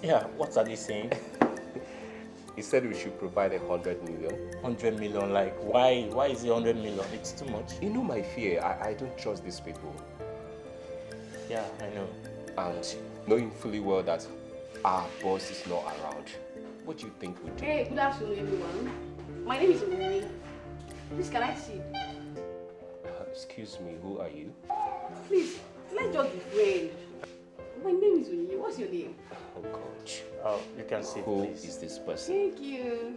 Yeah, what are they saying? He said we should provide 100 million. 100 million, like why? Why is it 100 million? It's too much. You know my fear. I don't trust these people. Yeah, I know. And knowing fully well that our boss is not around, what do you think we do? Hey, good afternoon, everyone. My name is Ini. Please, can I see? Excuse me, who are you? Please, let's just be friends. My name is Ini. What's your name? Oh God. Oh, you can sit, Who please. is this person? Thank you.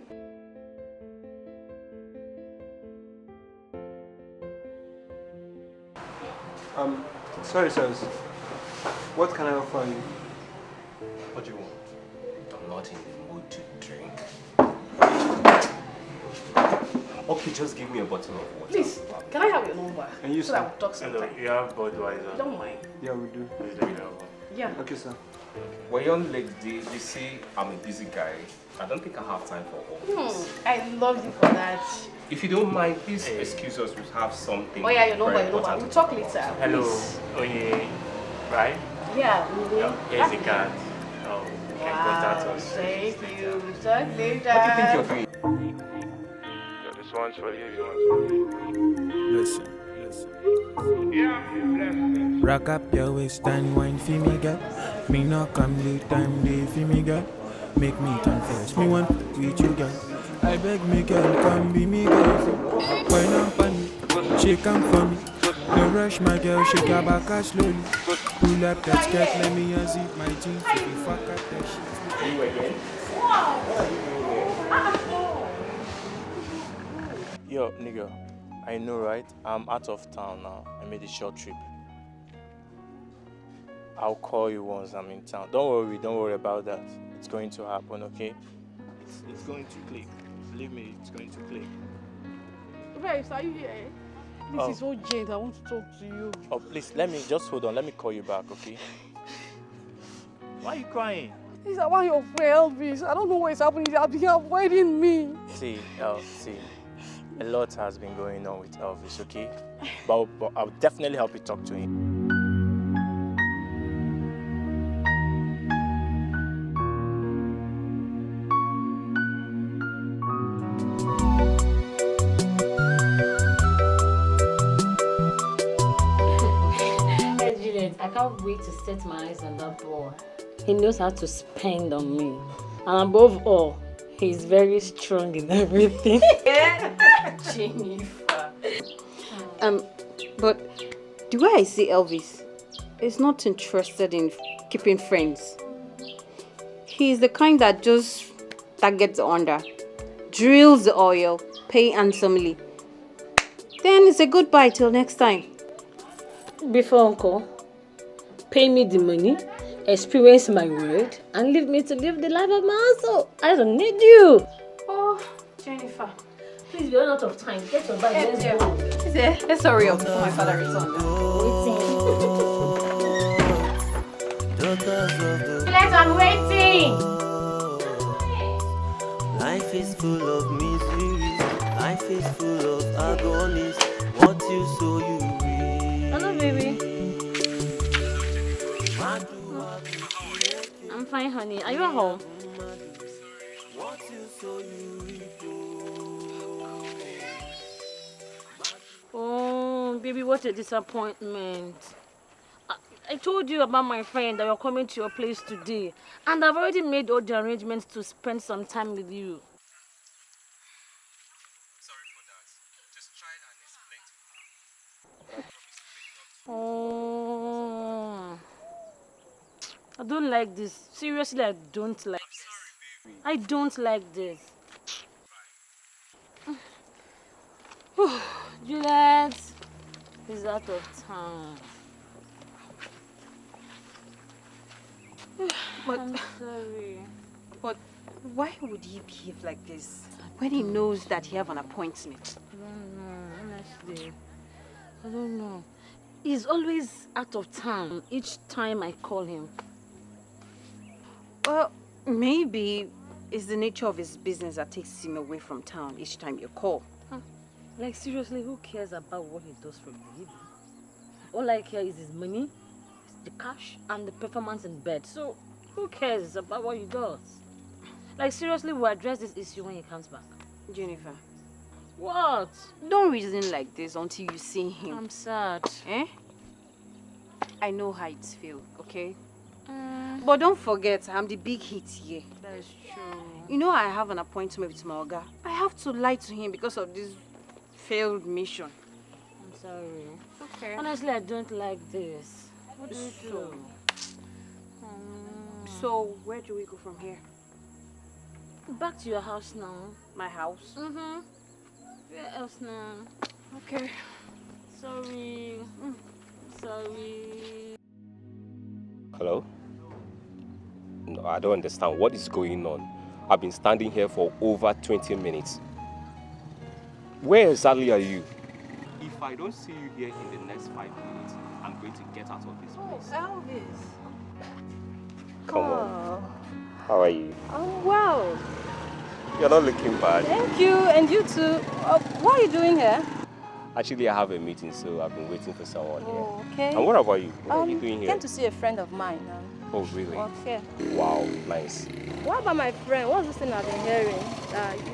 Sorry, sirs. What can I offer you? What do you want? I'm not in the mood to drink. Okay, just give me a bottle of water. Please, can I have your number? And you, so that sir? we'll talk sometime. You have Budweiser. Don't mind. Yeah, we do. Yeah. Okay, sir. Well, young lady, you see, I'm a busy guy. I don't think I have time for all this. I love you for that. If you don't mind, please excuse us. We have something. Oh yeah, your number, very your number. important We'll to talk about. later. Hello, Please. Oye, right? Yeah. Here's the card. Oh, you can contact us. Thank you. We'll talk later. What do you think you're doing? Yeah, this one's for you. Listen. Rock up your waist and wine for me, girl. Me no come late time day for me, girl. Make me turn first. Me want with you, girl. I beg me, girl, come be me, girl. Wine up on me, shake and for me. No rush, my girl, shake your back slowly. Pull up that skirt, let me unzip my jeans. If you fuck up that shit. You again? Yo, nigga, I know, right? I'm out of town now. I made a short trip. I'll call you once I'm in town. Don't worry about that. It's going to happen, okay? It's going to click. Believe me, it's going to click. Grace, are you here? This Oh. is so Jane. I want to talk to you. Oh, please, just hold on. Let me call you back, okay? Why are you crying? It's about your friend Elvis. I don't know what is happening. They are avoiding me. See, a lot has been going on with Elvis, okay? But I'll definitely help you talk to him. I can't wait to set my eyes on that boy. He knows how to spend on me. And above all, he's very strong in everything. Jennifer. But the way I see Elvis is not interested in keeping friends. He's the kind that just gets under, drills the oil, pay handsomely. Then it's a goodbye till next time. Before uncle, pay me the money, experience my word, and leave me to live the life of my hustle. I don't need you. Oh, Jennifer. Please, we're out of time. Get your bag. Let's go. Let's hurry up before my father returns. Waiting. I'm waiting. Life is full of miseries. Life is full of agonies. What you sow, you reap. Hello, baby. I'm fine, honey. Are you at home? What you sow, you reap. Oh, baby, what a disappointment. I told you about my friend that you're coming to your place today. And I've already made all the arrangements to spend some time with you. Sorry for that. Just try and explain to her. But I promise to make it up to you. Oh, I don't like this. Seriously, I don't like this. Sorry, baby. I don't like this. Juliet is out of town. I'm sorry. But why would he behave like this when he knows that he have an appointment? I don't know, honestly. I don't know. He's always out of town each time I call him. Well, maybe it's the nature of his business that takes him away from town each time you call. Like, seriously, who cares about what he does for a living? All I care is his money, the cash, and the performance in bed. So, Who cares about what he does? Like, seriously, we'll address this issue when he comes back. Jennifer, What? don't reason like this until you see him. I'm sad. Eh? I know how it feels, okay? But don't forget, I'm the big hit here. That is true. You know I have an appointment with my Oga. I have to lie to him because of this failed mission. I'm sorry. Okay. Honestly, I don't like this. What do we do? So, where do we go from here? Back to your house now. My house? Mm-hmm. Where else now? Okay. Sorry. Sorry. Hello? No, I don't understand. What is going on? I've been standing here for over 20 minutes. Where exactly are you? If I don't see you here in the next 5 minutes, I'm going to get out of this place. Elvis. Come on. How are you? Oh, wow. You're not looking bad. Thank you, and you too. What are you doing here? Actually, I have a meeting, so I've been waiting for someone Oh, here. okay. And what about you? What are you doing here? Came to see a friend of mine. Oh, really? Okay. Wow, nice. What about my friend? What's this thing I've been hearing?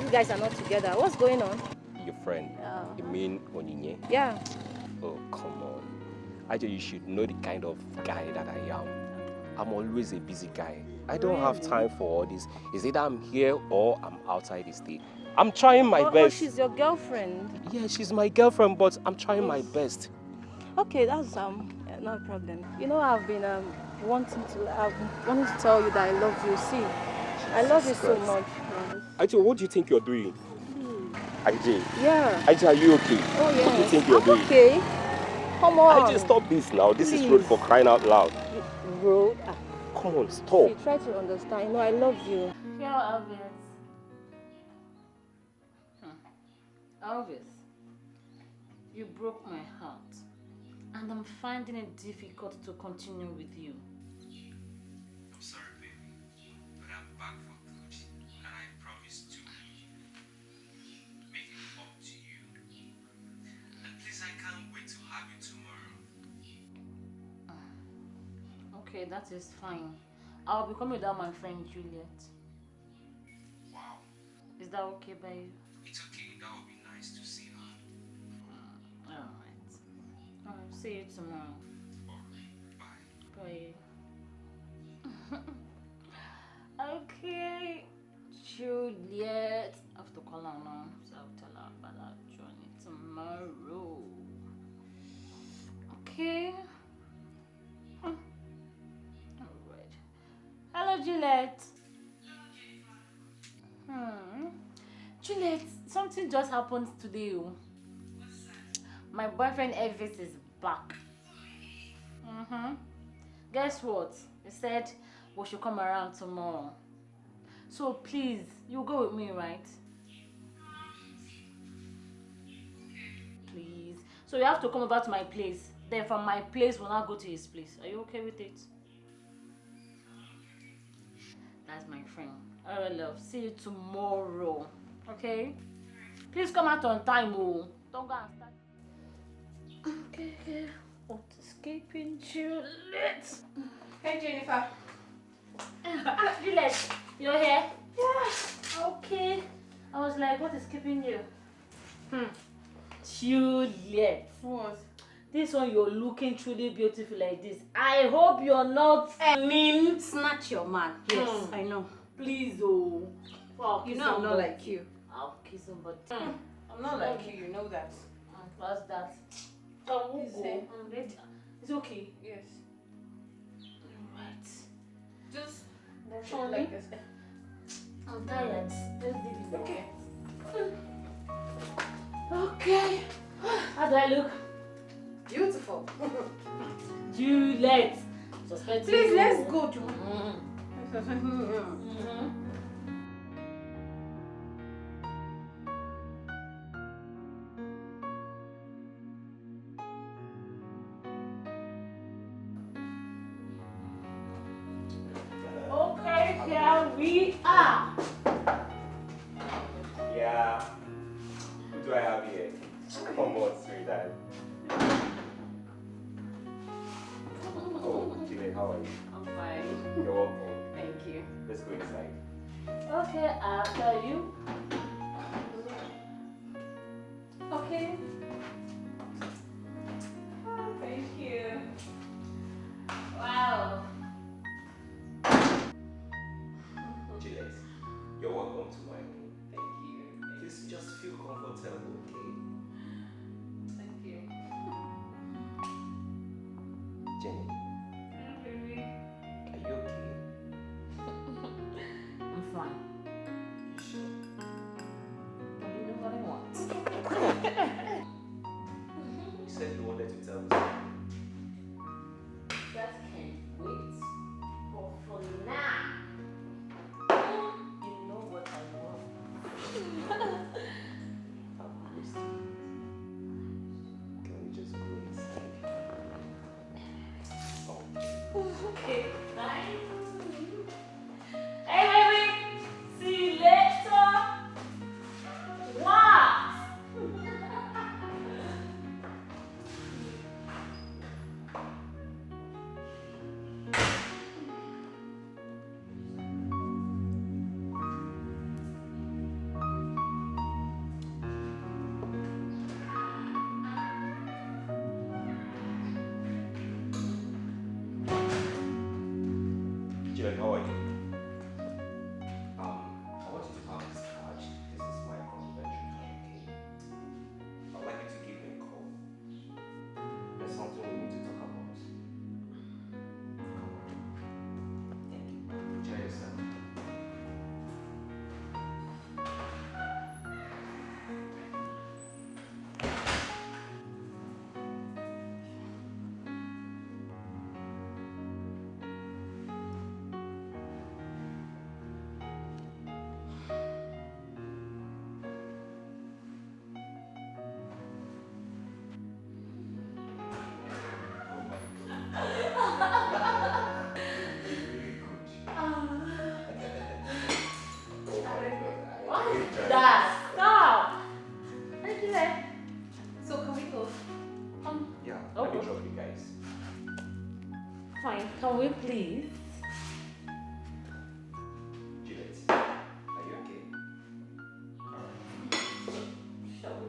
You guys are not together. What's going on? Your friend? You mean Onyinye? Yeah. Oh, come on. Actually, you should know the kind of guy that I am. I'm always a busy guy. I don't have time for all this. Is either I'm here or I'm outside the state. I'm trying my best. Oh, she's your girlfriend. Yeah, she's my girlfriend, but I'm trying my best. Okay, that's no problem. You know, I've been wanting to tell you that I love you. See, I love you so much. Actually, what do you think you're doing? IJ. Yeah. IJ, are you okay? Oh, yeah. What do you think you're doing? Okay. Come on. IJ, stop this now. This is road for crying out loud. Road? Come on, stop. See, try to understand. You know, I love you. Yeah, Elvis. Elvis, you broke my heart, and I'm finding it difficult to continue with you. I'm sorry, baby, but I'm back for good, and I promise to make it up to you. And please, I can't wait to have you tomorrow. Okay, that is fine. I'll be coming without my friend Juliet. Wow. Is that okay by you? It's okay, that would be nice to see her. Alright. I'll see you tomorrow. Alright, bye. Bye. Okay. Juliet. I have to call her now, so I'll tell her about our journey tomorrow. Okay. Alright. Hello, Juliet. Juliet, something just happened today. What's that? My boyfriend Elvis is back. Guess what? He said we should come around tomorrow. So please, you go with me, right? Please. So you have to come over to my place. Then from my place, we'll now go to his place. Are you okay with it? That's my friend. Alright, love. See you tomorrow. Okay? Please come out on time, oh. Don't go and start. Okay. What escaping Juliet? Hey, Jennifer. Juliet, you're here? Yeah. Okay. I was like, what is keeping you? Juliet. What? This one, you're looking truly beautiful like this. I hope you're not mean. Snatch your man. Yes, I know. Please, oh. Well, You know I'm not like you. I'll kiss somebody. I'm not like you, you know that. What's that? We'll Is go. it? I'm ready. It's okay. Yes. Right. Just Show me. like this. I'm tired. Let's leave it. Okay. Okay. How do I look? Beautiful. Juliet. Suspect. Please, let's go to. Okay, here we are. Yeah. Who do I have here? Come on, sweetheart. Oh, Juliet, how are you? I'm fine. You're welcome. Okay, I'll tell you. Okay. Oh, thank you. Wow. Juliet, you're welcome to my home. Thank you. Please just feel comfortable, okay? Thank you. Jenny, Baby. are you okay? I'm fine. You sure? But you know what I want. You said you wanted to tell me something. That can't wait. But for now, you know what I want. Can we just go inside? Oh, Okay, bye. Hey, baby. See you later. Wow. Juliet, how are you? I want you to have this card. This is my confidential card, okay? I'd like you to give me a call. There's something we need to talk about. Come on. Thank you. Enjoy yourself. Dad, stop. Okay. So can we go? Yeah, Oh. let me drop you guys. Fine. Can we please? Juliet, are you okay? Shall we?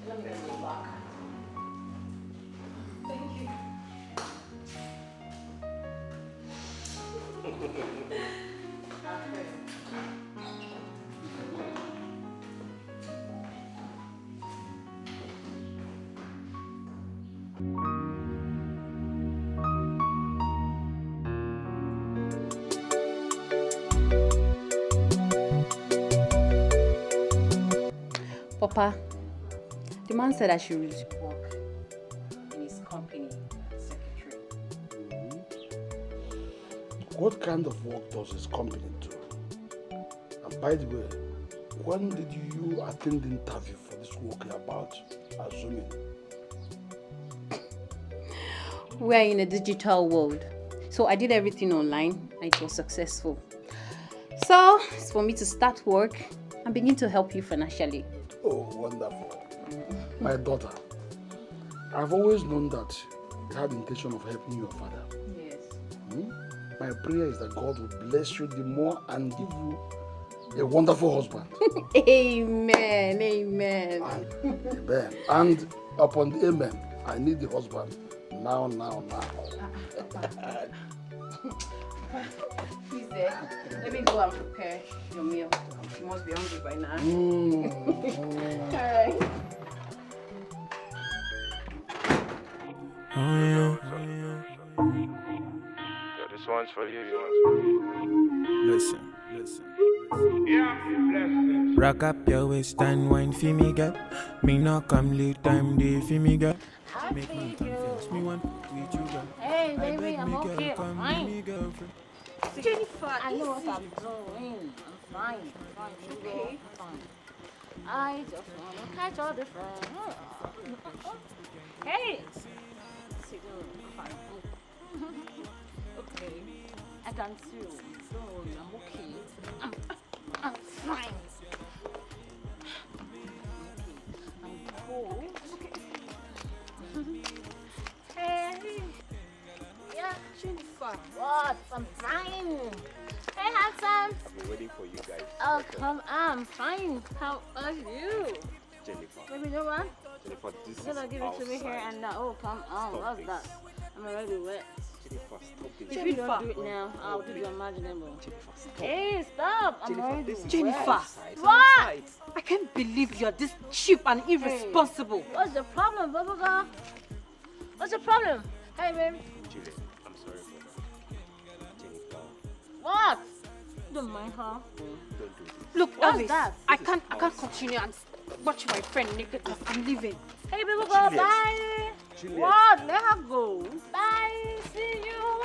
Let me get my back. Thank you. Papa, the man said I should resume work in his company as secretary. What kind of work does his company do? And by the way, when did you attend the interview for this work you're about assuming? We are in a digital world, so I did everything online and it was successful. So it's for me to start work and begin to help you financially. Oh, wonderful. My daughter, I've always known that you had the intention of helping your father. Yes. My prayer is that God will bless you the more and give you a wonderful husband. Amen. Amen. Amen. And upon the amen, I need the husband now. Please, let me go and prepare your meal. You must be hungry by now. All right. Yeah, this one's for you. Listen. Rock up your waist and wine for me, girl. Me not come late time day for me, girl. Make me confess. Me want with you, girl. Hey, I baby, beg I'm me, girl, okay. come Fine. be me girlfriend. Jennifer, I know what I'm doing. I'm fine. Okay. I'm fine. I just want to catch all the fun. Hey! Sit down. I'm fine. Okay. I can see you. Don't worry, I'm okay. I'm fine. I'm cool. Okay. Hey! Yeah, Jennifer. what? I'm fine. Hey, handsome. I've been waiting for you guys. Oh, come on, fine. How are you? Jennifer. Maybe you know what? Jennifer, this You're gonna is give it to me here outside. and now. Oh, come on. Stop What's this. that? I'm already wet. Jennifer, stop it. If you don't do it now, I'll do the imaginable. Jennifer, stop. Hey, stop! I'm Jennifer, already this is Jennifer. outside. What? I can't believe you're this cheap and irresponsible. What's the problem, Bubble Girl? What's the problem? Hey, baby. Juliet, I'm sorry for that. Jennifer, What? Don't mind her. don't do this. Look, What's Elvis, that? I can't continue and watch my friend naked. I'm leaving. Hey, baby girl, Juliet. bye. Juliet. What? Let her go. Bye. See you.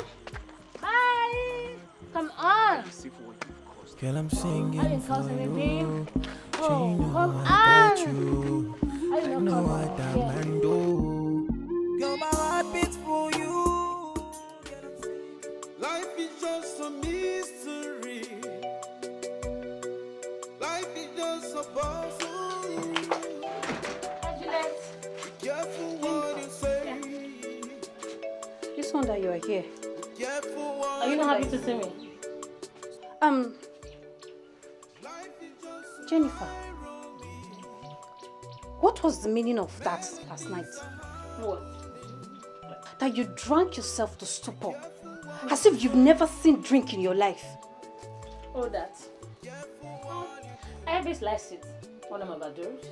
Bye. Come on. See for what you've caused. Girl, I'm singing I didn't cause for anything. you. Oh, She come know I got on. you. I I didn't know cause what that anything. man do. Girl, my heart beats for you. Life is just a mystery. Life is just a puzzle. Hey, Juliet. Be careful what you say. This one that you are here. Be careful what Are you not happy to see me? Jennifer. What was the meaning of that last night? What? That you drank yourself to stupor. As if you've never seen drink in your life. Oh, that. I have this license, one of my badgers,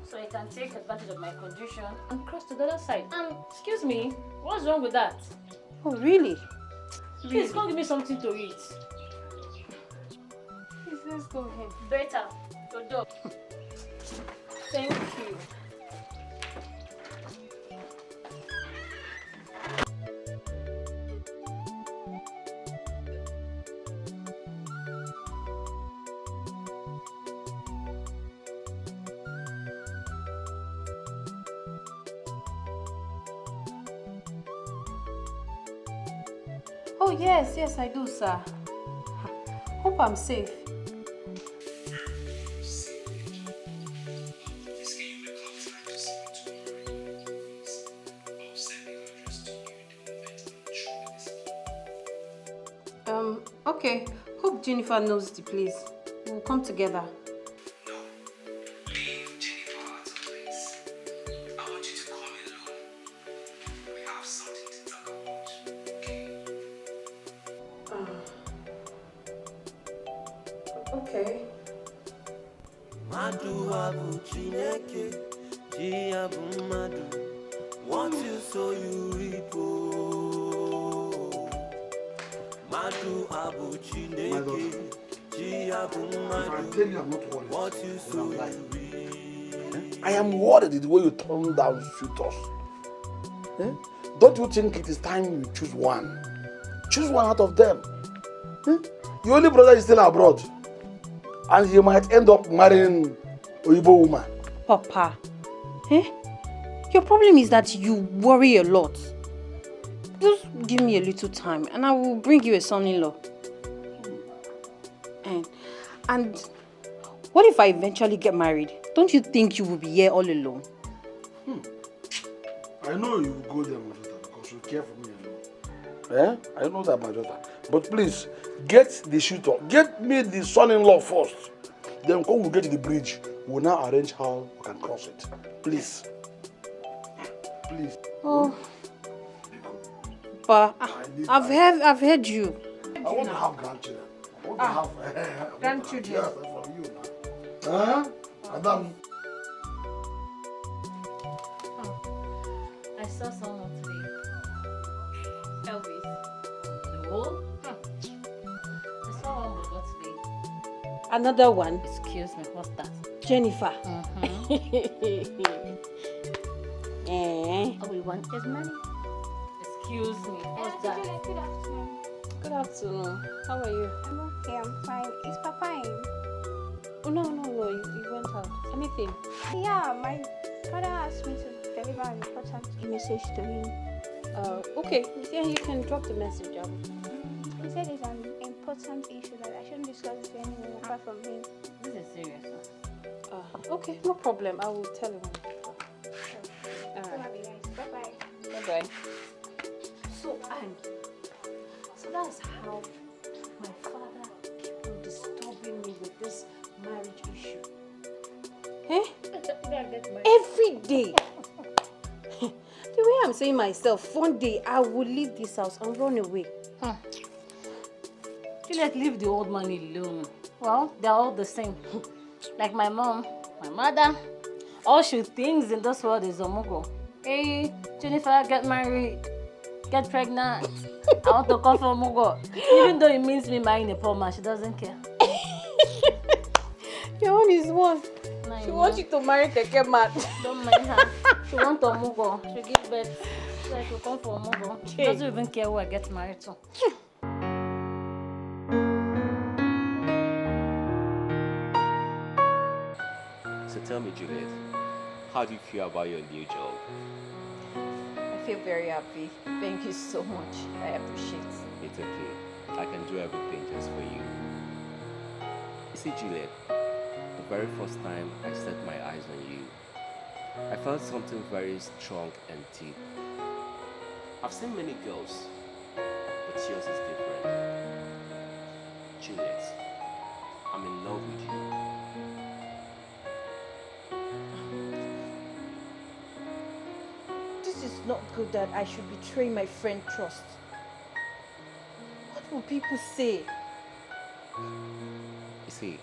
so I can take advantage of my condition and cross to the other side. Excuse me, what's wrong with that? Oh, really? Please, go give me something to eat. Please, let's go ahead. Better, your dog. Thank you. Oh, yes, I do, sir. Hope I'm safe. Okay. Hope Jennifer knows the place. We'll come together. Okay. Madu abu chineke, ji abu madu. What you sow you reap. Madu abu chineke, ji abu madu. What you sow you reap. I am worried the way you turn down suitors. Eh? Don't you think it is time you choose one? Choose one out of them. Eh? Your only brother is still abroad. And he might end up marrying Oyibo woman. Papa, your problem is that you worry a lot. Just give me a little time and I will bring you a son-in-law. And what if I eventually get married? Don't you think you will be here all alone? I know you will go there, my daughter, because you care for me alone. I know that, my daughter. But please, get the shooter. Get me the son-in-law first. Then when we get to the bridge, we'll now arrange how we can cross it. Please. Please. Oh. But I've heard you. I want to have grandchildren. I want to have grandchildren. Yes, from you now. Madam. I saw someone today. Elvis. No? I saw one before today. Another one. Excuse me, what's that? Jennifer. All we want is money. Excuse me, what's that? Good afternoon. Good afternoon. How are you? I'm okay, I'm fine. Is Papa in? Oh, no. You went out. Anything? Yeah, my father asked me to deliver an important message to him. Okay. Yeah, you can drop the message out. He said it's an important issue that I shouldn't discuss it to anyone apart from him. This is serious. Okay, no problem. I will tell him. Alright. Bye-bye. Bye-bye. So that's how my father kept on disturbing me with this day, the way I'm saying myself, one day I will leave this house and run away. Juliet, leave the old man alone. Well, they're all the same. Like my mom, my mother, all she thinks in this world is Omugo. Hey, Jennifer, get married, get pregnant. I want to come for Omugo. Even though it means me marrying a poor man, she doesn't care. Your own is one. No, She wants you to marry Dikeh man. Don't mind her. She wants Omugo. She give birth. So I should come for Omugo. She doesn't even care who I get married to. So tell me, Juliet, how do you feel about your new job? I feel very happy. Thank you so much. I appreciate it. It's okay. I can do everything just for you. You see, Juliet, the very first time I set my eyes on you, I felt something very strong and deep. I've seen many girls, but yours is different. Juliet, I'm in love with you. This is not good that I should betray my friend trust. What will people say? You see,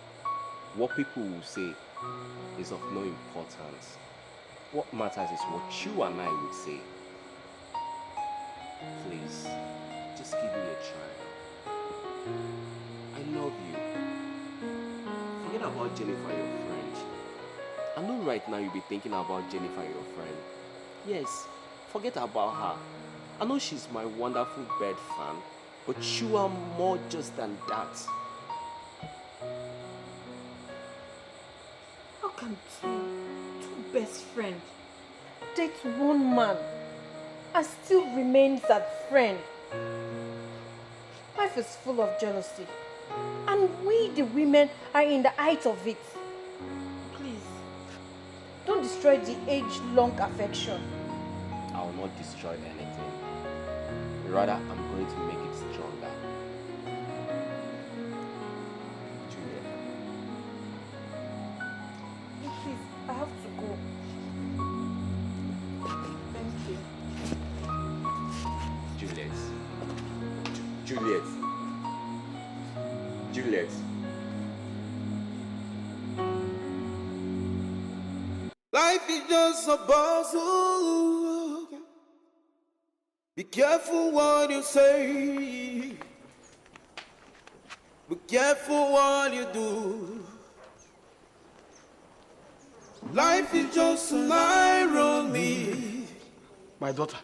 what people will say is of no importance. What matters is what you and I would say. Please, just give me a try. I love you. Forget about Jennifer, your friend. I know right now you'll be thinking about Jennifer, your friend. Yes, forget about her. I know she's my wonderful bird fan, but you are more just than that. How can two best friends date one man and still remain that friend? Life is full of jealousy, and we the women are in the height of it. Please, don't destroy the age-long affection. I will not destroy anything. Rather, I'm going to make it stronger. Julia. Please, I have to go. Thank you. Juliet. Juliet. Juliet. Life is just a puzzle. Be careful what you say. Be careful what you do. Life is just an irony. My daughter,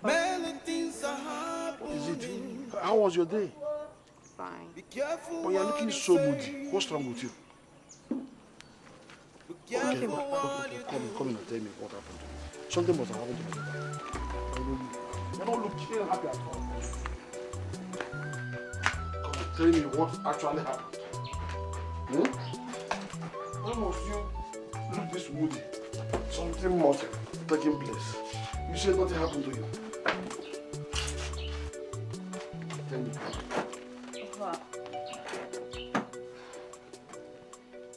Many things are what is happening. it? How was your day? Fine. Be careful But you're what looking you so say. moody. What's wrong with you? Be Okay, careful what you come in and tell me what happened to you. Something must have happened to my daughter. I know you. You're not looking happy at all. Come and tell me what actually happened. Why must you look this moody? Something must have taken place. You said nothing happened to you. Tell me.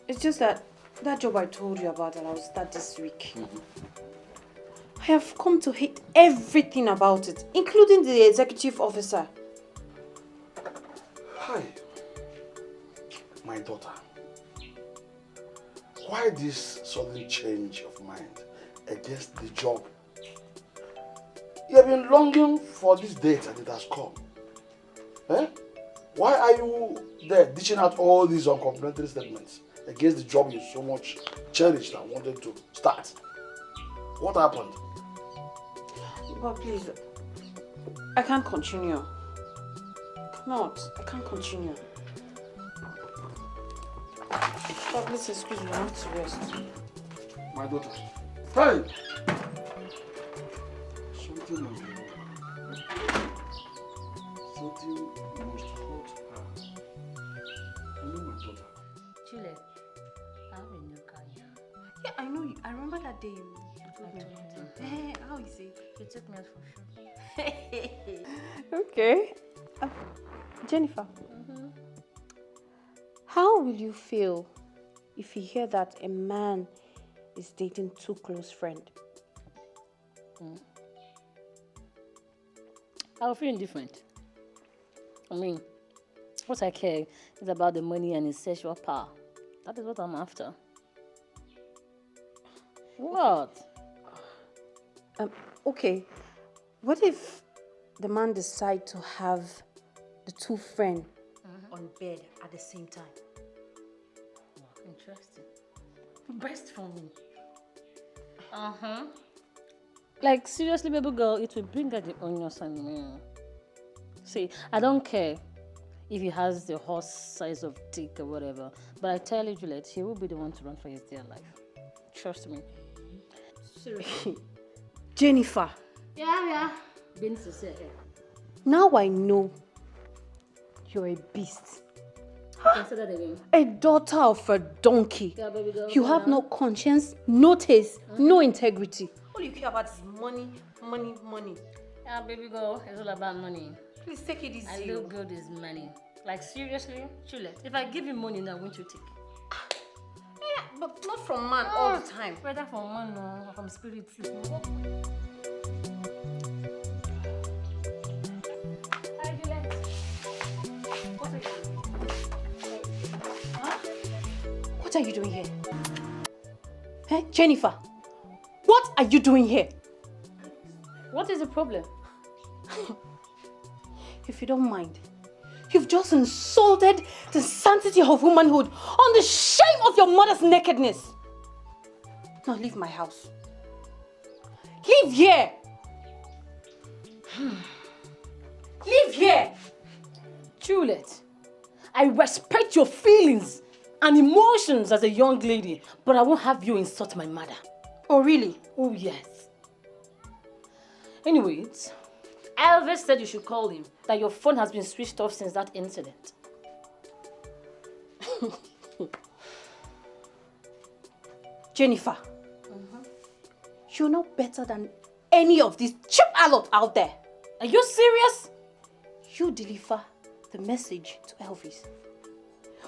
It's just that job I told you about that I will start this week. I have come to hate everything about it, including the executive officer. Hi, my daughter. Why this sudden change of mind against the job? You have been longing for this date and it has come. Eh? Why are you there dishing out all these uncomplimentary statements against the job you so much cherished and wanted to start? What happened? But please, I can't continue. I can't continue. But please excuse me, I have to rest. My daughter. Hey! Something must be wrong. Something must hurt her. I know my daughter. Juliet, I have a new car here. Yeah, I know you. I remember that day you took me. Hey, how is it? You took me out for shopping. Okay. Jennifer, how will you feel if you hear that a man is dating too close friend. I will feel indifferent. I mean, what I care is about the money and his sexual power. That is what I'm after. What? Okay. What if the man decide to have the two friends on bed at the same time? Interesting. Best for me. Like, seriously, baby girl, it will bring out the onions and me. See, I don't care if he has the horse size of dick or whatever, but I tell you, Juliet, he will be the one to run for his dear life. Trust me. Seriously. Jennifer. Yeah. Been to say it. Now I know you're a beast. Consider that again. A daughter of a donkey. Yeah, baby girl. You have no conscience, no taste, no integrity. All you care about is money. Yeah, baby girl, it's all about money. Please take it easy. I look good is money. Like, seriously, Juliet, if I give you money now, won't you take? Yeah, but not from man all the time. Whether from man or from spirit. Hi, Juliet. What are you doing here? Hey, Jennifer, what are you doing here? What is the problem? If you don't mind, you've just insulted the sanctity of womanhood on the shame of your mother's nakedness. Now leave my house. Leave here. Leave here. Juliet, I respect your feelings and emotions as a young lady, but I won't have you insult my mother. Oh, really? Oh, yes. Anyways, Elvis said you should call him, that your phone has been switched off since that incident. Jennifer, you're not better than any of these cheap allot out there. Are you serious? You deliver the message to Elvis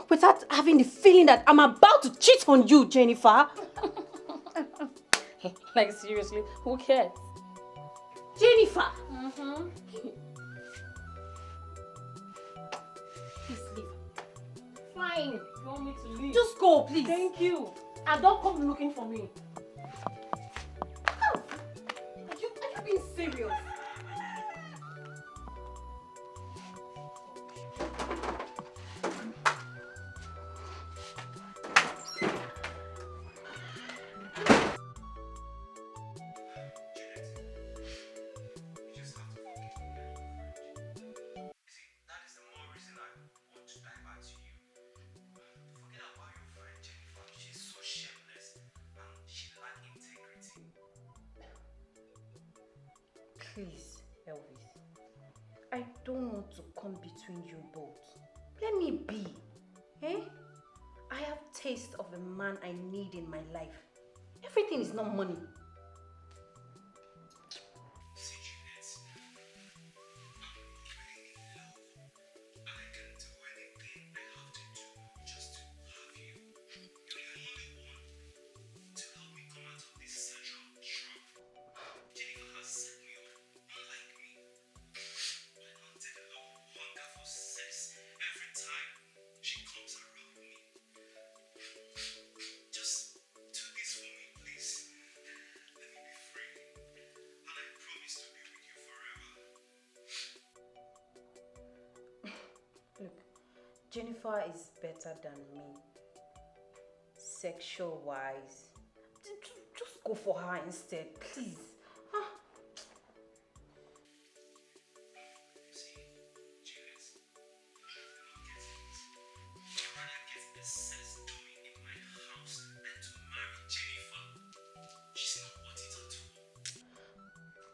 without having the feeling that I'm about to cheat on you, Jennifer. Like, seriously, who cares? Jennifer! Please leave. Fine. You want me to leave? Just go, please. Thank you. And don't come looking for me. Are you being serious? Please, Elvis. I don't want to come between you both. Let me be. Eh? I have taste of the man I need in my life. Everything is not money. Jennifer is better than me, sexual wise. Just go for her instead, please.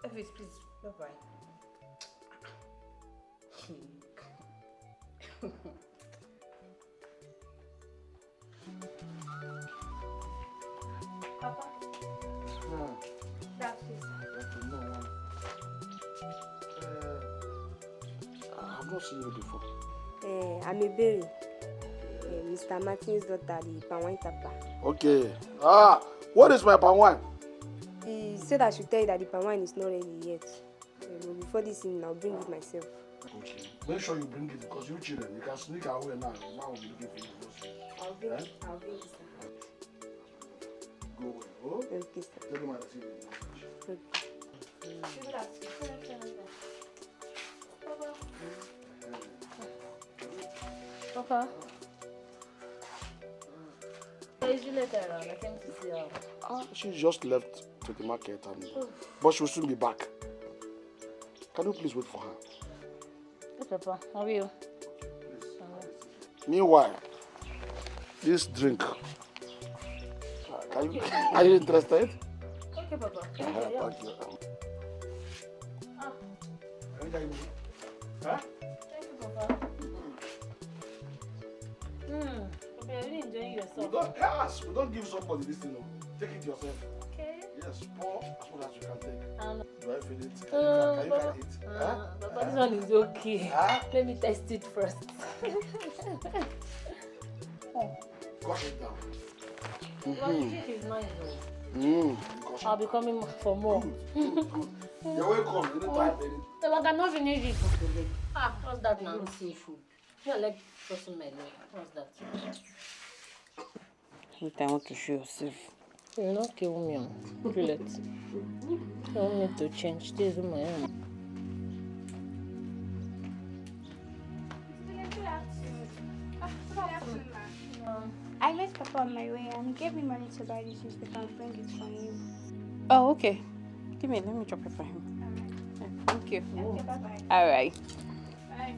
Elvis, please, bye-bye. Papa? That's his. I've not seen you before. I'm a baby. Mr. Martin's daughter, the Panwine Tapa. Okay. What is my palm wine? He said I should tell you that the palm wine is not ready yet. Before this evening, I'll bring it myself. Okay. Make sure you bring it because you children, you can sneak away now. Mom will be looking for you. I'll bring it, sir. Go away. Oh? Okay, sir. Tell them I see you. Papa. Is you later around? I came to see her. She just left to the market, but she will soon be back. Can you please wait for her? Hey, Papa. How are you? Meanwhile, this drink. Are you interested? Okay, Papa. Thank you. Thank you, Papa. Papa, you're really enjoying yourself. We don't give somebody this thing. Take it yourself. Okay. Yes, pour as much as you can take. Do I feel it? Can you Papa, eat? Papa, this one is okay. Let me test it first. Gosh it down. Well, the drink is nice though. I'll be coming for more. You're welcome. Anytime. So I cannot finish it. What's that now? Seafood. Yeah, like person my leg. What's that? Wait, I want to show yourself. You not kill me. Juliet. I don't need to change. This is my own. I met Papa on my way and he gave me money to buy this newspaper and bring it from you. Oh, okay. Let me drop it for him. Thank you. Okay, bye-bye. All right. Bye.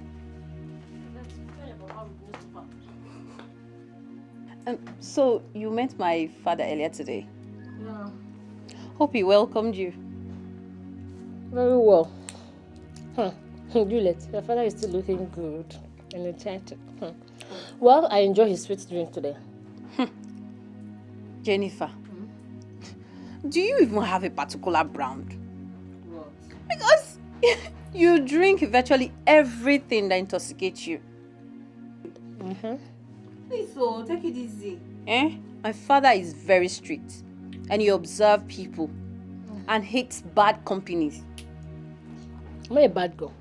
So you met my father earlier today? Yeah. Hope he welcomed you. Very well. Juliet, your father is still looking good and excited. Well, I enjoy his sweet drink today. Jennifer, do you even have a particular brand? What? Because you drink virtually everything that intoxicates you. Please, so take it easy. My father is very strict and he observes people and hates bad companies. Am I a bad girl?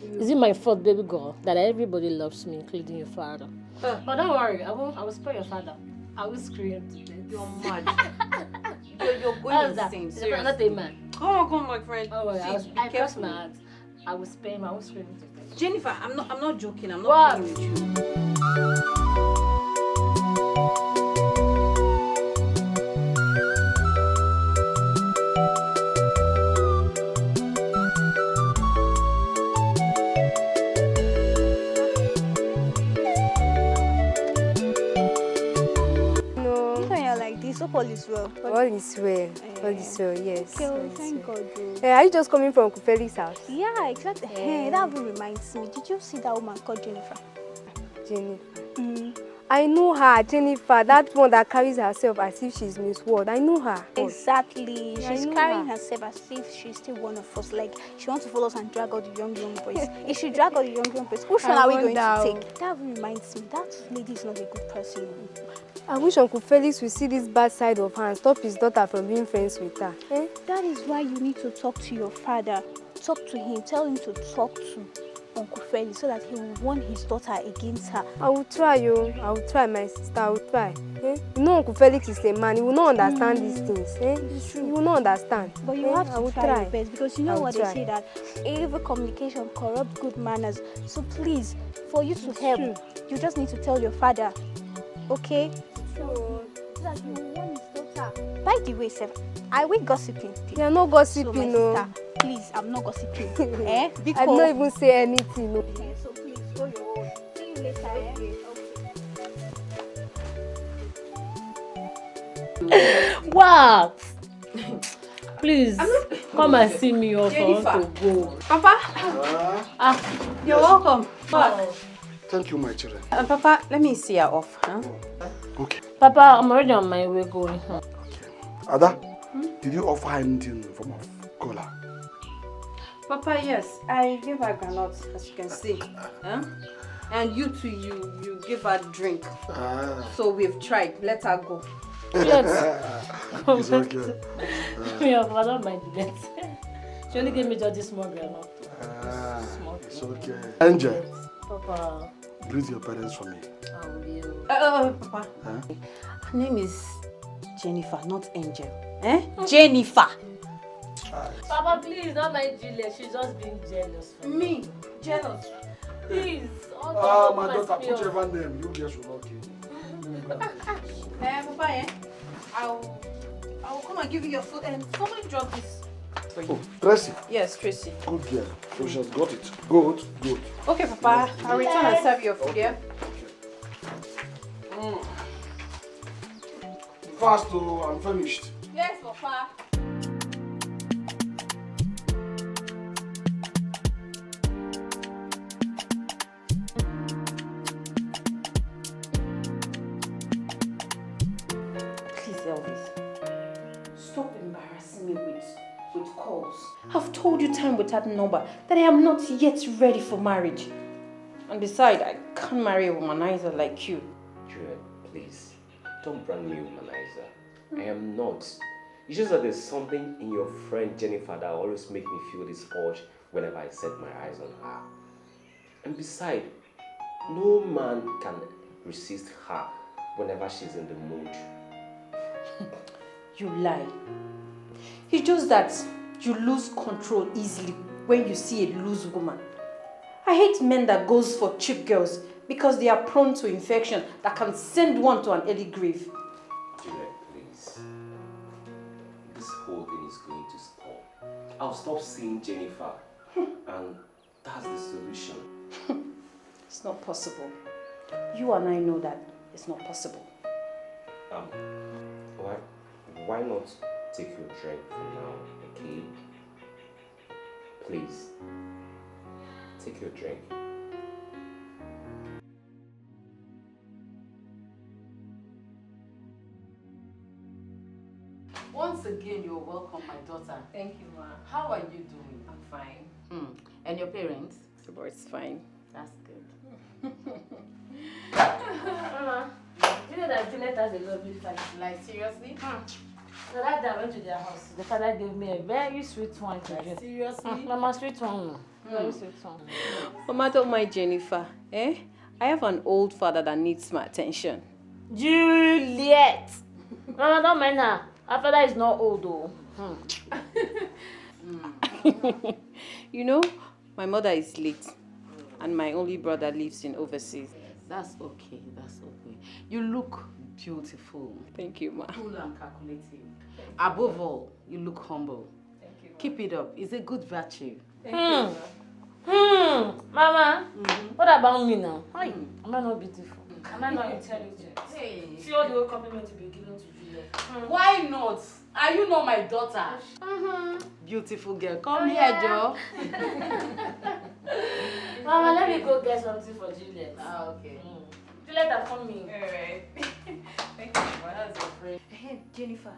Is it my fault, baby girl, that everybody loves me, including your father? But don't worry, I will spare your father. I will scream to death. You're mad. you're going insane. Seriously. I'm not a man. Come on, my friend. Oh, See, I cross my heart. I will spare him. I will scream to death. Jennifer, I'm not joking. I'm not playing with you. Hope all is well. All is well. All is well, yes. Okay, well, thank God. Are you just coming from Uncle Felix's house? Yeah, exactly. Hey, that reminds me. Did you see that woman called Jennifer? Jennifer? I know her, Jennifer. That one that carries herself as if she's Miss World. I know her. Exactly. She's carrying herself as if she's still one of us. Like, she wants to follow us and drag all the young boys. If she drag all the young boys, which one are we going to take? That reminds me. That lady is not a good person. I wish Uncle Felix would see this bad side of her and stop his daughter from being friends with her. That is why you need to talk to your father. Talk to him. Tell him to talk to Uncle Felix so that he will warn his daughter against her. I will try, I will try, my sister. I will try. You know Uncle Felix is a man. He will not understand these things. It's true. He will not understand. But you have to try your best because you know what they say that evil communication corrupts good manners. So please, for you to help, you just need to tell your father. Okay? So that you will warn his daughter. By the way, Seth, are we gossiping? You are not gossiping, so my sister, please, I'm not gossiping. I did not even say anything. No. Okay, so please go your own. See you later. Okay. What? Please come and see me off. I want to go. Papa? You're welcome. Thank you, my children. Papa, let me see her off. Okay. Papa, I'm already on my way going home. Ada, did you offer her anything from cola? Papa, yes. I gave her granuts, as you can see. And you too, you give her drink. Ah. So we've tried. Let her go. It's okay. Yeah, but I don't mind that. She only gave me just this small girl. It's okay. Angel, Papa. greet your parents for me. I will. Papa. Huh? Her name is Jennifer, not Angel. Eh? Jennifer. Papa, please, not my Juliet. She's just being jealous for me. Jealous. Please. My daughter, whichever name you guys will okay. Papa, I'll come and give you your food and somebody drop this for you. Oh, Tracy. Yes, Tracy. Good girl. So she has got it. Good. Okay, Papa. I'll return and serve your food, yeah? Fast, I'm finished. Yes, Papa. Please, Elvis. Stop embarrassing me with calls. I've told you time without number that I am not yet ready for marriage. And besides, I can't marry a womanizer like you. Juliet, please, don't brand me womanizer. I am not. It's just that there's something in your friend Jennifer that always makes me feel this urge whenever I set my eyes on her. And besides, no man can resist her whenever she's in the mood. You lie. It's just that you lose control easily when you see a loose woman. I hate men that goes for cheap girls because they are prone to infection that can send one to an early grave. Juliet, please. This whole thing is going to stop. I'll stop seeing Jennifer. And that's the solution. It's not possible. You and I know that it's not possible. Why not take your drink for now, okay? Please. Take your drink. Once again, you're welcome, my daughter. Thank you, Ma. How are you doing? I'm fine. And your parents? The boy's fine. That's good. Mama, you know that Juliet has a lovely family. Like, seriously? So that day I went to their house. The father gave me a very sweet wine to drink. Seriously? Mama, sweet one. Very sweet one. Mama, don't mind Jennifer. I have an old father that needs my attention. Juliet! Mama, don't mind her. Her father is not old though. You know, my mother is late. And my only brother lives in overseas. That's okay. You look beautiful. Thank you, Ma. Cool and calculating. Above all, you look humble. Thank you, Ma. Keep it up. It's a good virtue. Thank you, Mama, what about me now? Hi. Am I not beautiful? Am I not intelligent? Hey. See all the compliments you've been giving to Juliet. Why not? Are you not my daughter? Beautiful girl. Come here, Joe. Mama, let me go get something for Juliet. Okay. Juliet, I'm coming. Alright. Thank you, Ma. That's your friend. Hey, Jennifer.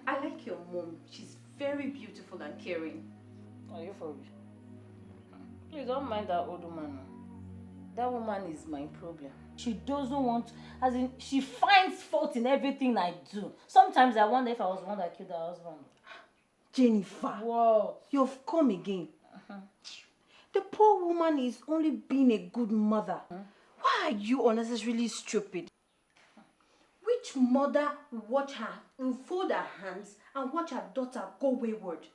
I like your mom. She's very beautiful and caring. Are you for real? Please don't mind that old woman. That woman is my problem. She doesn't want, as in, she finds fault in everything I do. Sometimes I wonder if I was the one that killed her husband. Jennifer. Whoa. You've come again. The poor woman is only being a good mother. Why are you unnecessarily stupid? Which mother will watch her, will fold her hands and watch her daughter go wayward?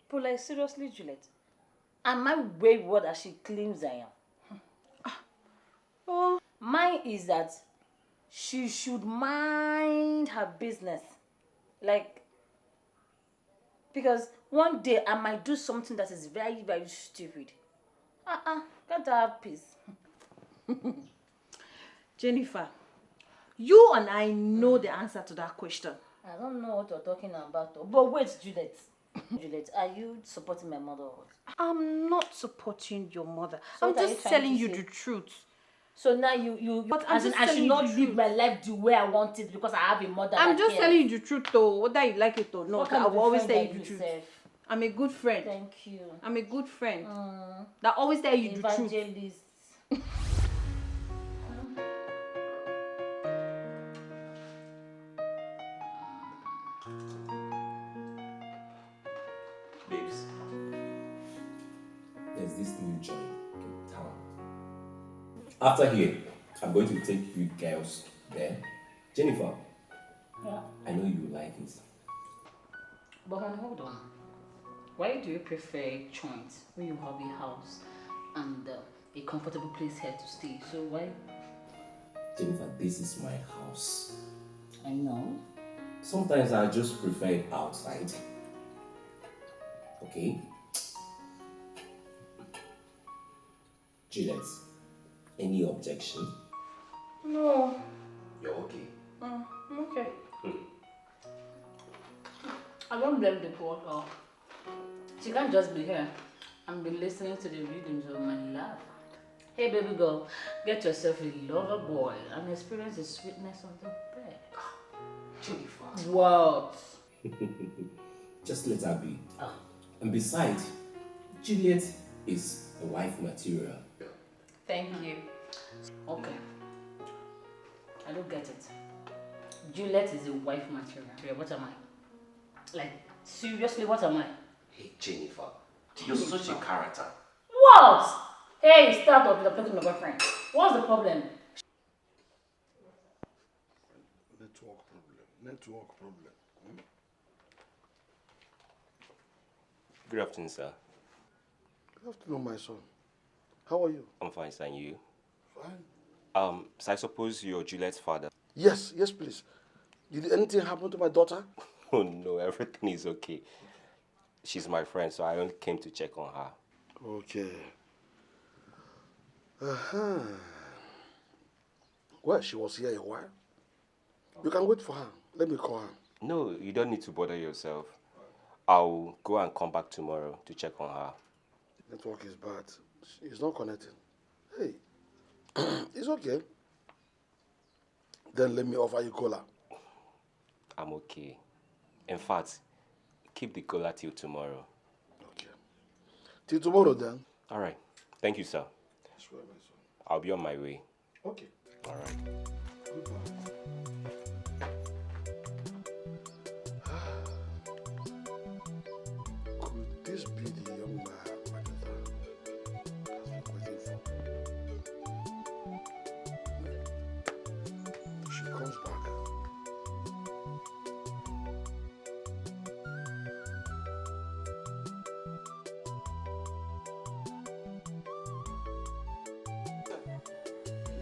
But like, seriously, Juliet, am I wayward as she claims I am? Oh. Mine is that she should mind her business. Like, because one day I might do something that is very, very stupid. Can't I have peace? Jennifer, you and I know the answer to that question. I don't know what you're talking about, though. But wait, Juliet. Juliet, are you supporting my mother? I'm not supporting your mother. So I'm just telling you the truth. So now you But as in, I should not live my life the way I want it because I have a mother. I'm just cares. telling you the truth, though, whether you like it or not. What kind I of will always friend tell are you the you, truth. Seth? I'm a good friend. Thank you. I'm a good friend that always tell you the truth. Evangelist. this new joint in town. After here, I'm going to take you girls there. Jennifer, Yeah. I know you like it. But hold on. Why do you prefer a joint when you have a house and a comfortable place here to stay? So why? Jennifer, this is my house. I know. Sometimes I just prefer it outside. Okay? Juliet, any objection? No. You're okay. I'm okay. I don't blame the poor girl. She can't just be here and be listening to the readings of my love. Hey baby girl, get yourself a lover boy and experience the sweetness of the bed. Jennifer. What? Just let her be. And besides, Juliet is a wife material. Thank you. Okay. I don't get it. Juliet is a wife material. What am I? Like, seriously, what am I? Hey, Jennifer, you're such a character. What? Hey, stop up. You're talking to my boyfriend. What's the problem? Network problem. Good afternoon, sir. Good afternoon, my son. How are you? I'm fine, sir. And you? Fine. So I suppose you're Juliet's father? Yes, please. Did anything happen to my daughter? Oh, no, everything is okay. She's my friend, so I only came to check on her. Okay. Well, she was here a while. You can wait for her. Let me call her. No, you don't need to bother yourself. I'll go and come back tomorrow to check on her. Network is bad. It's not connecting. Hey, it's okay. Then let me offer you cola. I'm okay. In fact, keep the cola till tomorrow. Okay. Till tomorrow then? All right. Thank you, sir. I swear, my son. I'll be on my way. Okay. All right. Goodbye. Could this be the young man my daughter has been waiting for? If she comes back.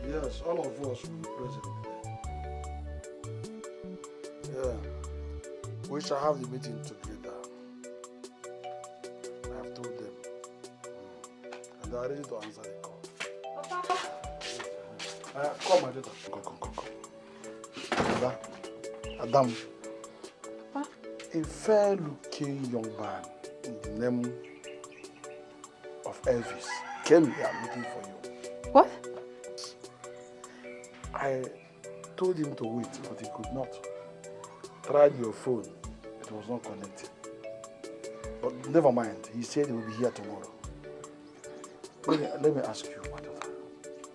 Yes, all of us will be present. Yeah. We shall have the meeting together. I have told them. And they are ready to answer the call. Come, my daughter. Come. Adam. A fair-looking young man in the name of Elvis came here looking for you. What? I told him to wait, but he could not. Tried your phone, it was not connected. But never mind, he said he will be here tomorrow. Let me ask you, my daughter.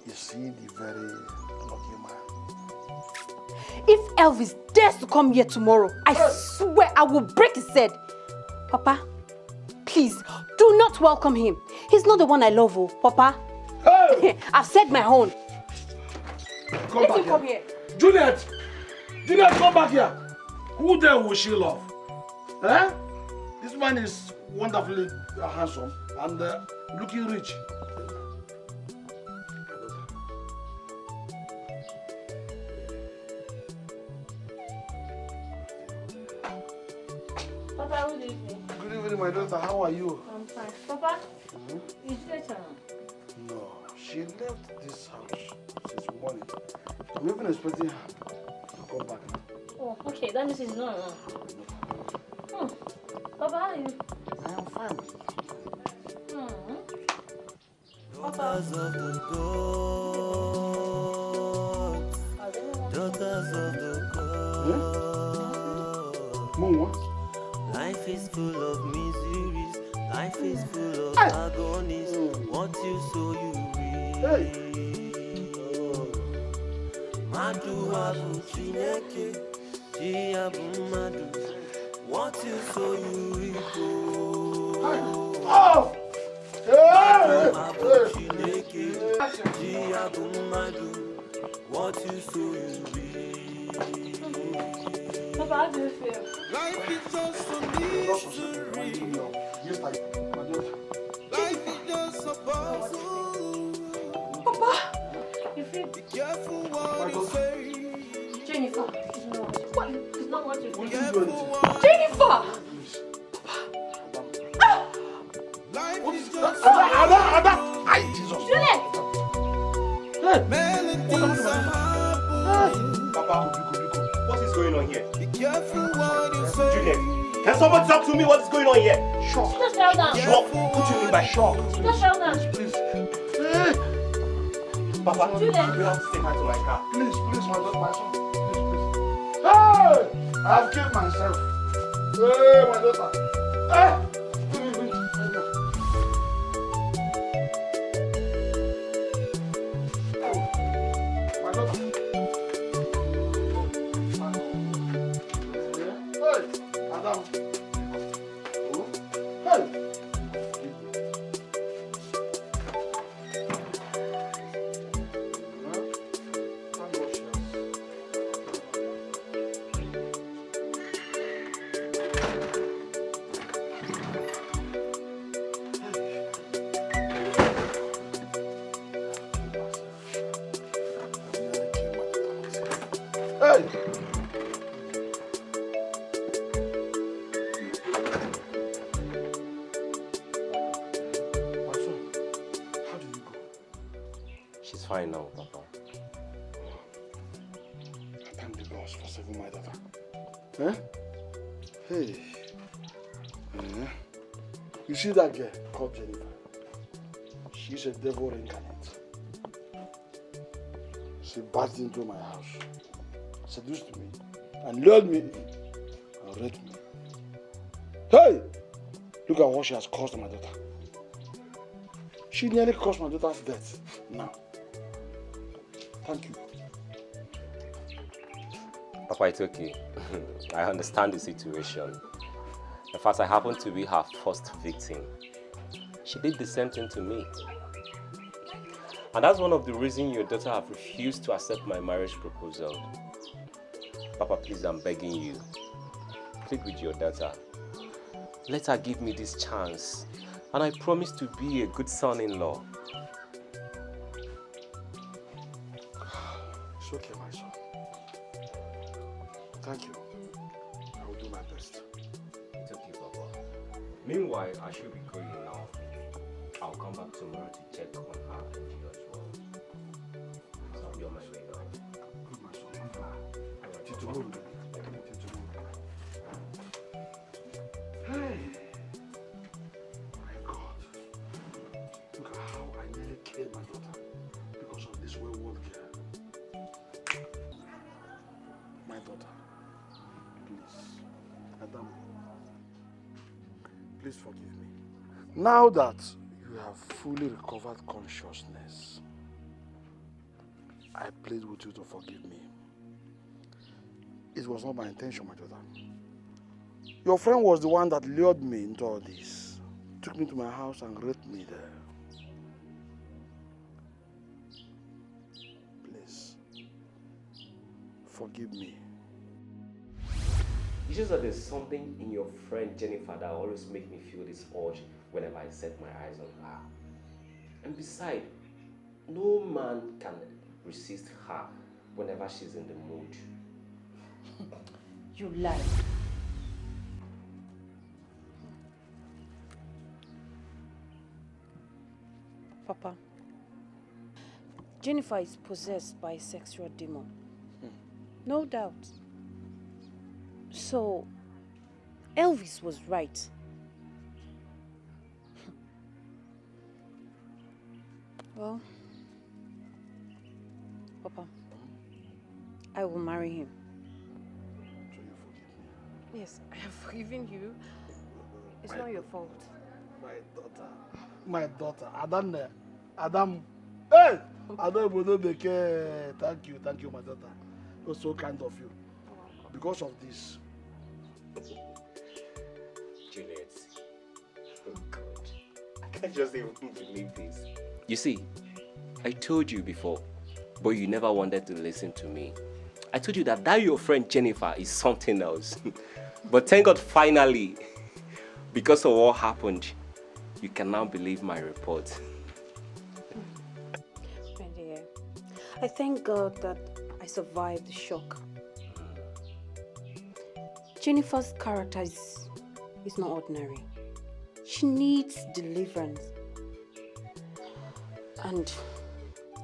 Is he the very lucky man? If Elvis dares to come here tomorrow, I swear I will break his head. Papa, please, do not welcome him. He's not the one I love, oh, Papa. Hey! I've said my own. Let him come here. Juliet! Juliet, come back here. Who there will she love? Eh? This man is wonderfully handsome and looking rich. Papa, good evening. Good evening, my daughter. How are you? I'm fine. Papa, is your channel? No, she left this house since morning. I'm even expecting her to come back now. Oh, okay. That means he's not around. Papa, how are you? I am fine. Daughters of the gods. Daughters of the gods. Mama. Life is full of miseries. Life is full of agonies. What you sow, you reap. Madu abu chineke, ji abu madu. What you sow, you reap. Oh! Hey! What you sow you reap. Papa, how do you feel? Life is just a mystery. Life is just a puzzle. Papa! You feel? Be careful what you say. Jennifer! What? It's not what you think. Jennifer! Life is just Jesus. Papa, what is going on here? Be careful what you say. Juliet, can someone talk to me? What is going on here? Shock. Just fell down. Shock? What do you mean by shock? Just fell down. Please. Papa, Juliet. you have to take her to my car. Please, my son. Please. Hey! I've killed myself. Hey, my daughter. Hey! My daughter. Hey, Adam. Hey! Hey! My son, how did you go? She's fine now, Papa. I thank the gods for saving my daughter. Eh? Hey. Eh? You see that girl called Jennifer? She's a devil incarnate. She barged into my house, seduced me, and lured me in, and raped me. Hey! Look at what she has caused my daughter. She nearly caused my daughter's death. Now. Thank you. Papa, it's okay. I understand the situation. In fact, I happen to be her first victim. She did the same thing to me. And that's one of the reasons your daughter have refused to accept my marriage proposal. Papa, please, I'm begging you. Plead with your daughter. Let her give me this chance. And I promise to be a good son-in-law. It's okay, my son. Thank you. I will do my best. It's okay, Papa. Meanwhile, I should be going now. I'll come back tomorrow to check on her and you as well. So I'll be on my way now. Good, my son. Hey! My God. Look at how I nearly killed my daughter because of this wayward girl. My daughter, please, Adam, please forgive me. Now that you have fully recovered consciousness, I plead with you to forgive me. It was not my intention, my daughter. Your friend was the one that lured me into all this, took me to my house and raped me there. Please, forgive me. It's just that there's something in your friend Jennifer that always makes me feel this urge whenever I set my eyes on her. And besides, no man can resist her whenever she's in the mood. You lie. Papa, Jennifer is possessed by a sexual demon. No doubt. So, Elvis was right. Well, Papa, I will marry him. So you forgive me? Yes, I have forgiven you. It's not your fault. My daughter, Adam, hey! Adam, thank you, my daughter. It was so kind of you. Because of this. Juliet, oh God, I can't just even believe this. You see, I told you before, but you never wanted to listen to me. I told you that your friend Jennifer is something else. But thank God finally, because of what happened, you can now believe my report. My dear, I thank God that I survived the shock. Jennifer's character is not ordinary. She needs deliverance. And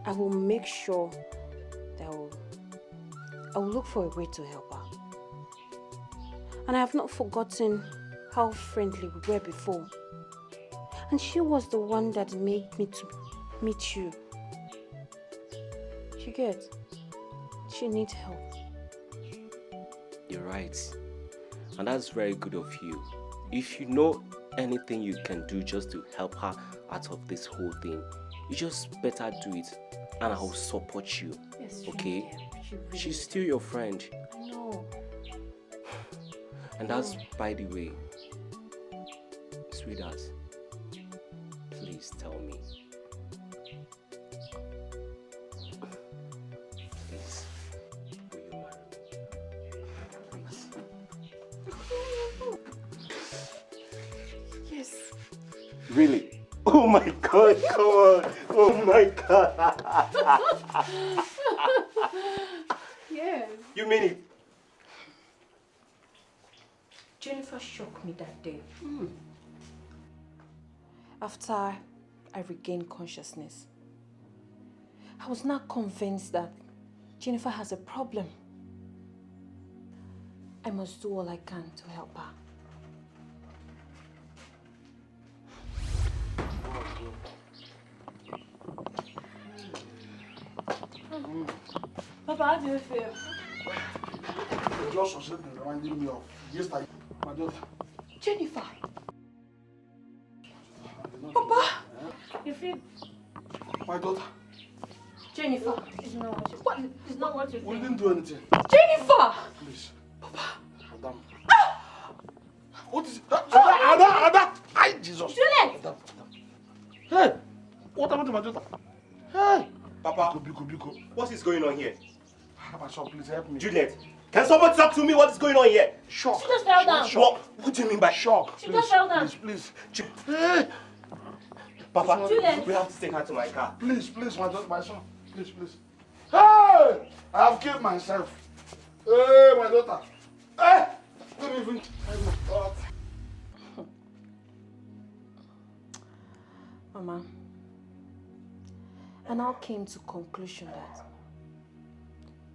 I will make sure that I will look for a way to help her. And I have not forgotten how friendly we were before. And she was the one that made me to meet you. You get? She needs help. You're right. And that's very good of you. If you know anything you can do just to help her out of this whole thing, you just better do it. And I will support you. Yes, okay? Really She's still your friend. I know. And that's, by the way, sweetheart, please tell me. Please, will you marry me? Please. Yes. Really? Oh my God, come on. Oh my God. Yes. You mean it? Jennifer shocked me that day. After I regained consciousness, I was not convinced that Jennifer has a problem. I must do all I can to help her. Papa, how do you feel? Just something reminding me of yesterday, my daughter. Jennifer. Papa. You feel? My daughter. Jennifer. It's not what you think. We didn't do anything. Jennifer. Please. Papa. Madam. What is it? Ada! Ay, Jesus. Juliet. Madam. Hey! What happened to my daughter? Hey! Papa, Biko. what is going on here? Papa, so please help me. Juliet, can someone talk to me? What is going on here? Shock. She just fell down. What do you mean by shock? She just fell down. Please. Hey! Papa, Juliet. we have to take her to my car. Please, my daughter, my son. Please. Hey! I have killed myself. Hey, my daughter. Hey! Let me even. Mama, I now came to conclusion that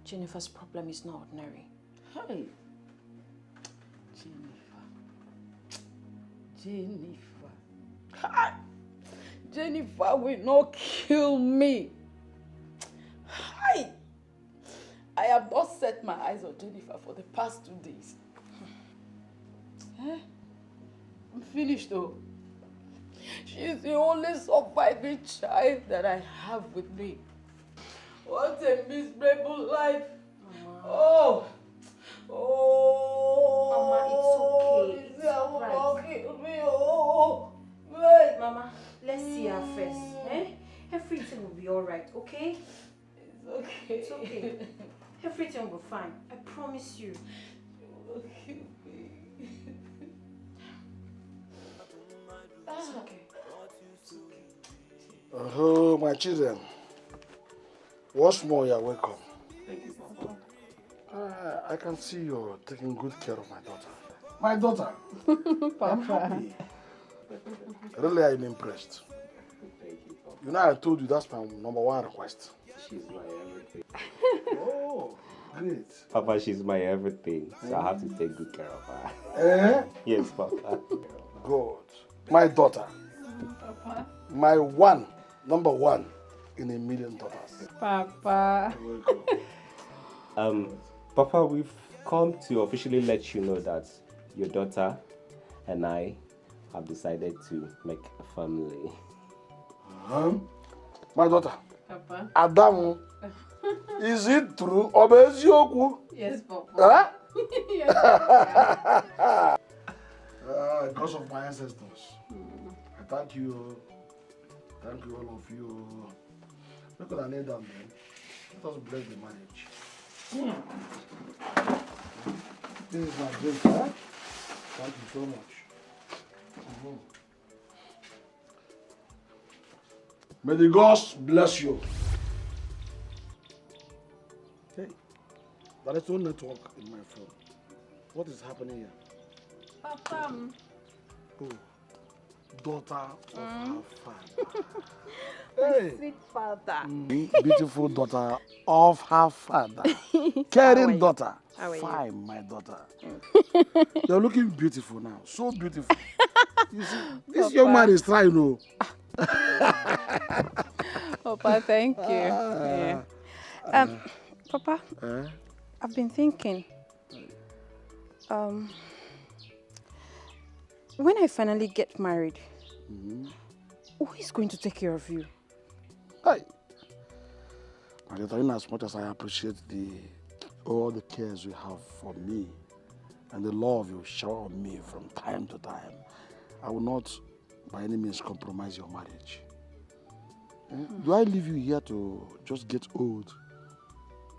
Jennifer's problem is not ordinary. Hey. Jennifer. Hi. Jennifer will not kill me. Hi. I have not set my eyes on Jennifer for the past 2 days. I'm finished though. She's the only surviving child that I have with me. What a miserable life. Mama. Mama, it's okay. Right. Mama, let's see her first. Everything will be alright, okay? It's okay. It's okay. Everything will be fine. I promise you. It's okay. Oh, my children. Once more, you're welcome. Thank you, Papa. I can see you're taking good care of my daughter. My daughter. I'm happy. Really, I'm impressed. Thank you, Papa. You know, I told you that's my #1 request. She's my everything. Oh, great. Papa, she's my everything. So I have to take good care of her. Eh? Yes, Papa. Good. My daughter. Papa. My #1 in a million daughters. Papa. Papa, we've come to officially let you know that your daughter and I have decided to make a family. My daughter. Papa. Adamu. Is it true? Obezioku? Yes, Papa. Huh? Yes, Because of my ancestors. I thank you. Thank you, all of you. Look at that kneel down, man. Let us bless the marriage. This is my drink, huh? Thank you so much. May the gods bless you. Hey, there is no network in my phone. What is happening here? Papa. Oh, daughter of her father. Hey. Sweet father. Beautiful daughter of her father. Caring daughter. Fine, my daughter. You're looking beautiful now. So beautiful. You see, this young man is trying to. Papa, thank you. Yeah. Papa, I've been thinking. When I finally get married, who is going to take care of you? Hey. My daughter, in as much as I appreciate all the cares you have for me and the love you shower on me from time to time, I will not by any means compromise your marriage. Do I leave you here to just get old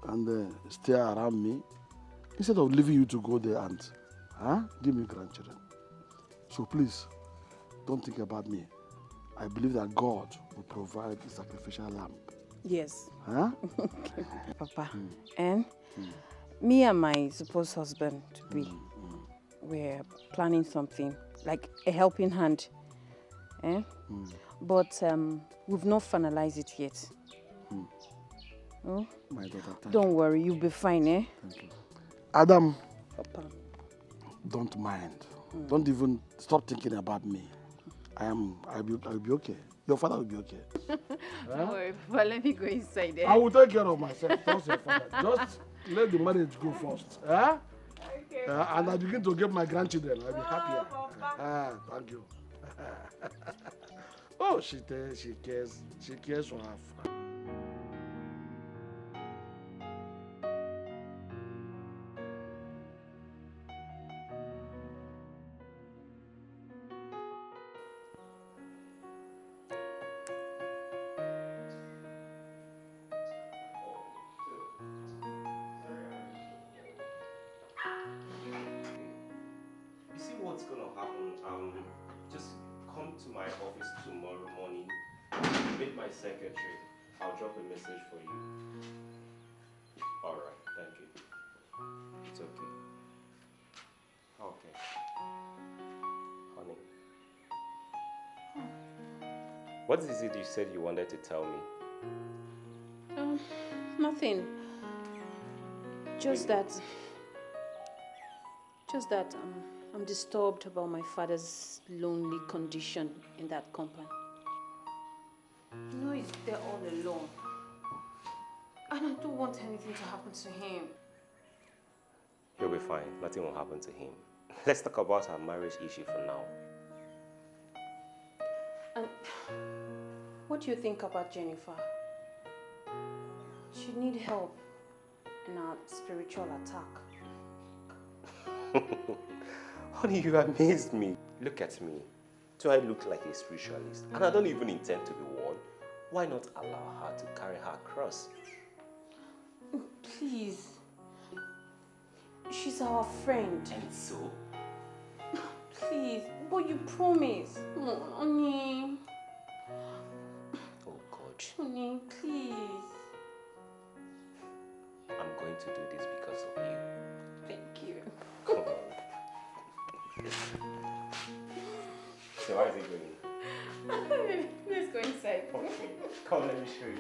and stay around me instead of leaving you to go there and give me grandchildren? So please, don't think about me. I believe that God will provide a sacrificial lamb. Yes. Huh? Okay, Papa. And me and my supposed husband to be, we're planning something, like a helping hand. But we've not finalized it yet. Oh? My daughter, don't worry, you'll be fine, eh? Thank you. Adam, Papa. Don't mind. Don't even stop thinking about me. I'll be okay. Your father will be okay. Don't worry, Papa, let me go inside there. I will take care of myself. Trust your father. Just let the marriage go first. Okay. And I begin to get my grandchildren. I'll be happier. Thank you. Oh, she cares for her father. What's gonna happen? Just come to my office tomorrow morning. Meet my secretary. I'll drop a message for you. All right, thank you. It's okay. Okay, honey. What is it you said you wanted to tell me? Nothing. Just that I'm disturbed about my father's lonely condition in that compound. You know he's there all alone. And I don't want anything to happen to him. He'll be fine. Nothing will happen to him. Let's talk about our marriage issue for now. And what do you think about Jennifer? She needs help in our spiritual attack. Honey, you amazed me. Look at me. Do I look like a spiritualist? And I don't even intend to be one. Why not allow her to carry her cross? Please. She's our friend. And so? Please, but you promise. Honey. Oh God. Honey, please. I'm going to do this because of you. Thank you. Come on. So where is it going? Let's go inside. Okay. Come, let me show you.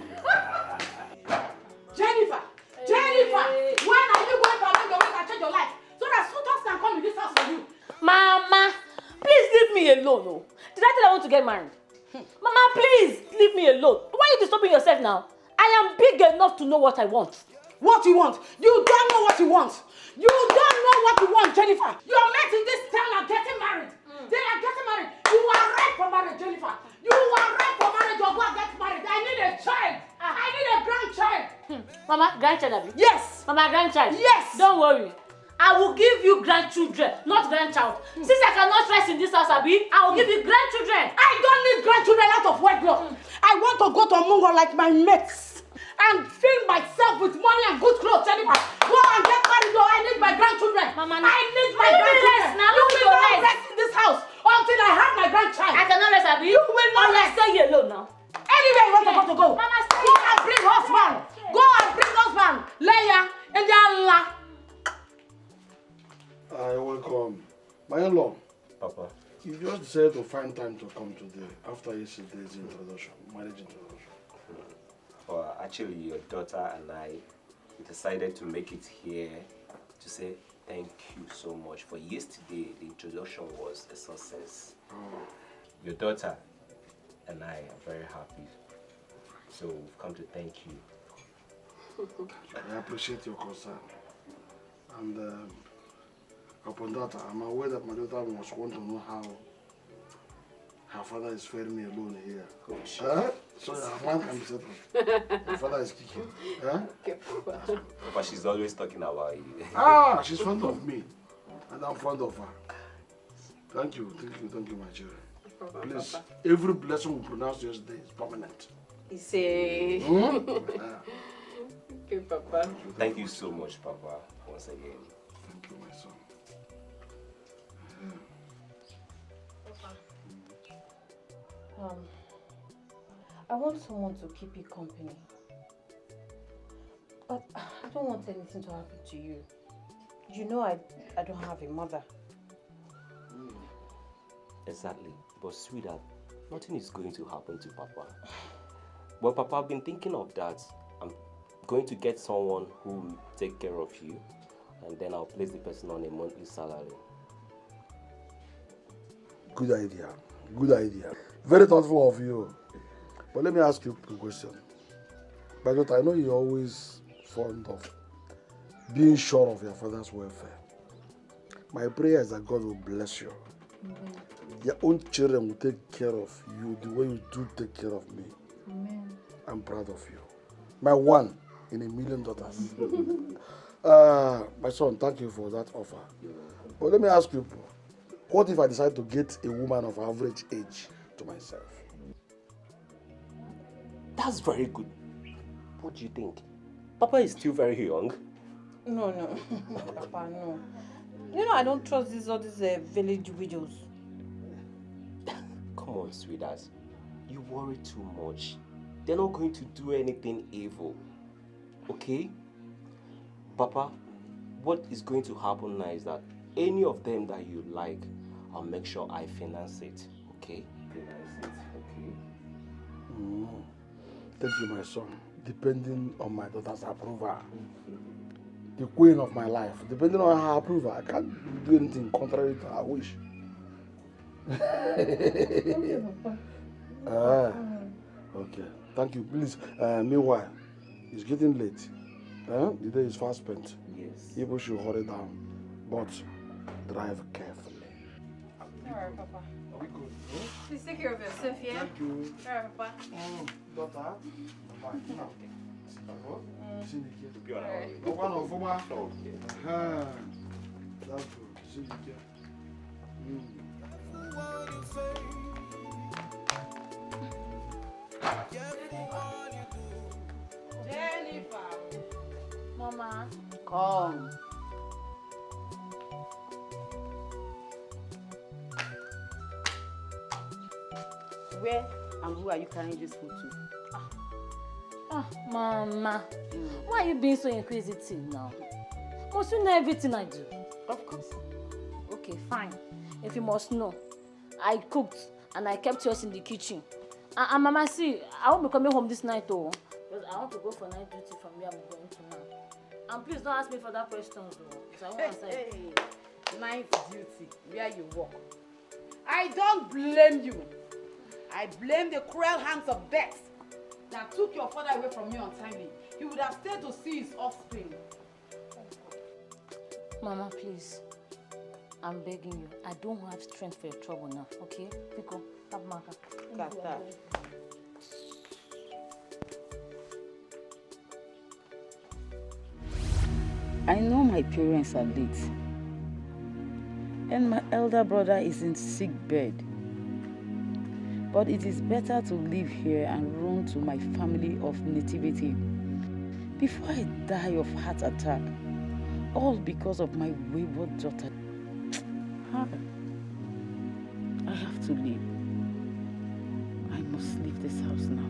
Jennifer! Jennifer! When are you going to amend your ways and change your life so that suitors can come in this house for you? Mama, please leave me alone. Oh. Did I tell you I want to get married? Mama, please leave me alone. Why are you disturbing yourself now? I am big enough to know what I want. What you want? You don't know what you want. You don't know what you want, Jennifer. Your mates in this town are getting married. They are getting married. You are ripe for marriage, Jennifer. You are ripe for marriage or go and get married. I need a child. I need a grandchild. Mama, grandchild, have you? Yes. Mama, grandchild. Yes. Don't worry. I will give you grandchildren, not grandchild. Since I cannot rest in this house, Abi, I will give you grandchildren. I don't need grandchildren out of wedlock. I want to go to Mungo like my mates and fill myself with money and good clothes. Jennifer, go and get married. I need my grandchildren. Mama, I need my grandchildren. Now, you will not rest in this house until I have my grandchild. I cannot rest, Abi. You will not rest. Stay here alone now. Anywhere you want to go. Mama, stay go and bring husband. Go and bring husband. Leia and Allah. I welcome. My in-law. Papa. You just decided to find time to come today after yesterday's introduction, marriage introduction. Well, actually, your daughter and I decided to make it here to say thank you so much for yesterday. The introduction was a success. Your daughter and I are very happy. So we've come to thank you. I appreciate your concern. And upon that, I'm aware that my daughter must want to know how her father is faring me alone here. So her mind can be settled. Her father is kicking. But she's always talking about you. She's fond of me. And I'm fond of her. Thank you, my children. Please, every blessing we pronounce yesterday is permanent. Okay, Papa. Thank you so much, Papa, once again. Thank you, my son. I want someone to keep you company. But I don't want anything to happen to you. You know I don't have a mother. Exactly. But sweetheart, nothing is going to happen to Papa. Well, Papa, I've been thinking of that. I'm going to get someone who will take care of you, and then I'll place the person on a monthly salary. Good idea. Good idea. Very thoughtful of you. But let me ask you a question. But I know you're always fond of being sure of your father's welfare. My prayer is that God will bless you. Your own children will take care of you the way you do take care of me. Amen. I'm proud of you. My one in a million daughters. My son, thank you for that offer. But let me ask you, what if I decide to get a woman of average age to myself? That's very good. What do you think? Papa is still very young. No. Papa, no. You know I don't trust all these village widows. Come on, sweetheart. You worry too much. They're not going to do anything evil. Okay? Papa, what is going to happen now is that any of them that you like, I'll make sure I finance it. Okay? Finance it. Okay? Thank you, my son. Depending on my daughter's approval. The queen of my life. Depending on her approval, I can't do anything contrary to her wish. Okay. Thank you. Please, meanwhile, it's getting late. The day is fast spent. Yes. People should hurry down, but drive carefully. Alright, Papa. Are we good? Please take care of yourself, yeah? Thank you. Alright, Papa. Daughter. See you Alright. One of them. Okay. That's good. See you Jennifer. Mama. Come. Where and who are you carrying this food to? Mama. Why are you being so inquisitive now? Must you know everything I do? Of course. Okay, fine. If you must know, I cooked and I kept yours in the kitchen. And Mama, see, I won't be coming home this night, though. Because I want to go for night duty from where I'm going to now. And please don't ask me for that question, though. So I won't answer it. Night duty, where you work. I don't blame you. I blame the cruel hands of death that took your father away from you untimely. He would have stayed to see his offspring. Mama, please. I'm begging you. I don't have strength for your trouble now, okay? Pico, have marker. Got that. I know my parents are late. And my elder brother is in sick bed. But it is better to live here and run to my family of nativity before I die of heart attack, all because of my wayward daughter. I have to leave. I must leave this house now.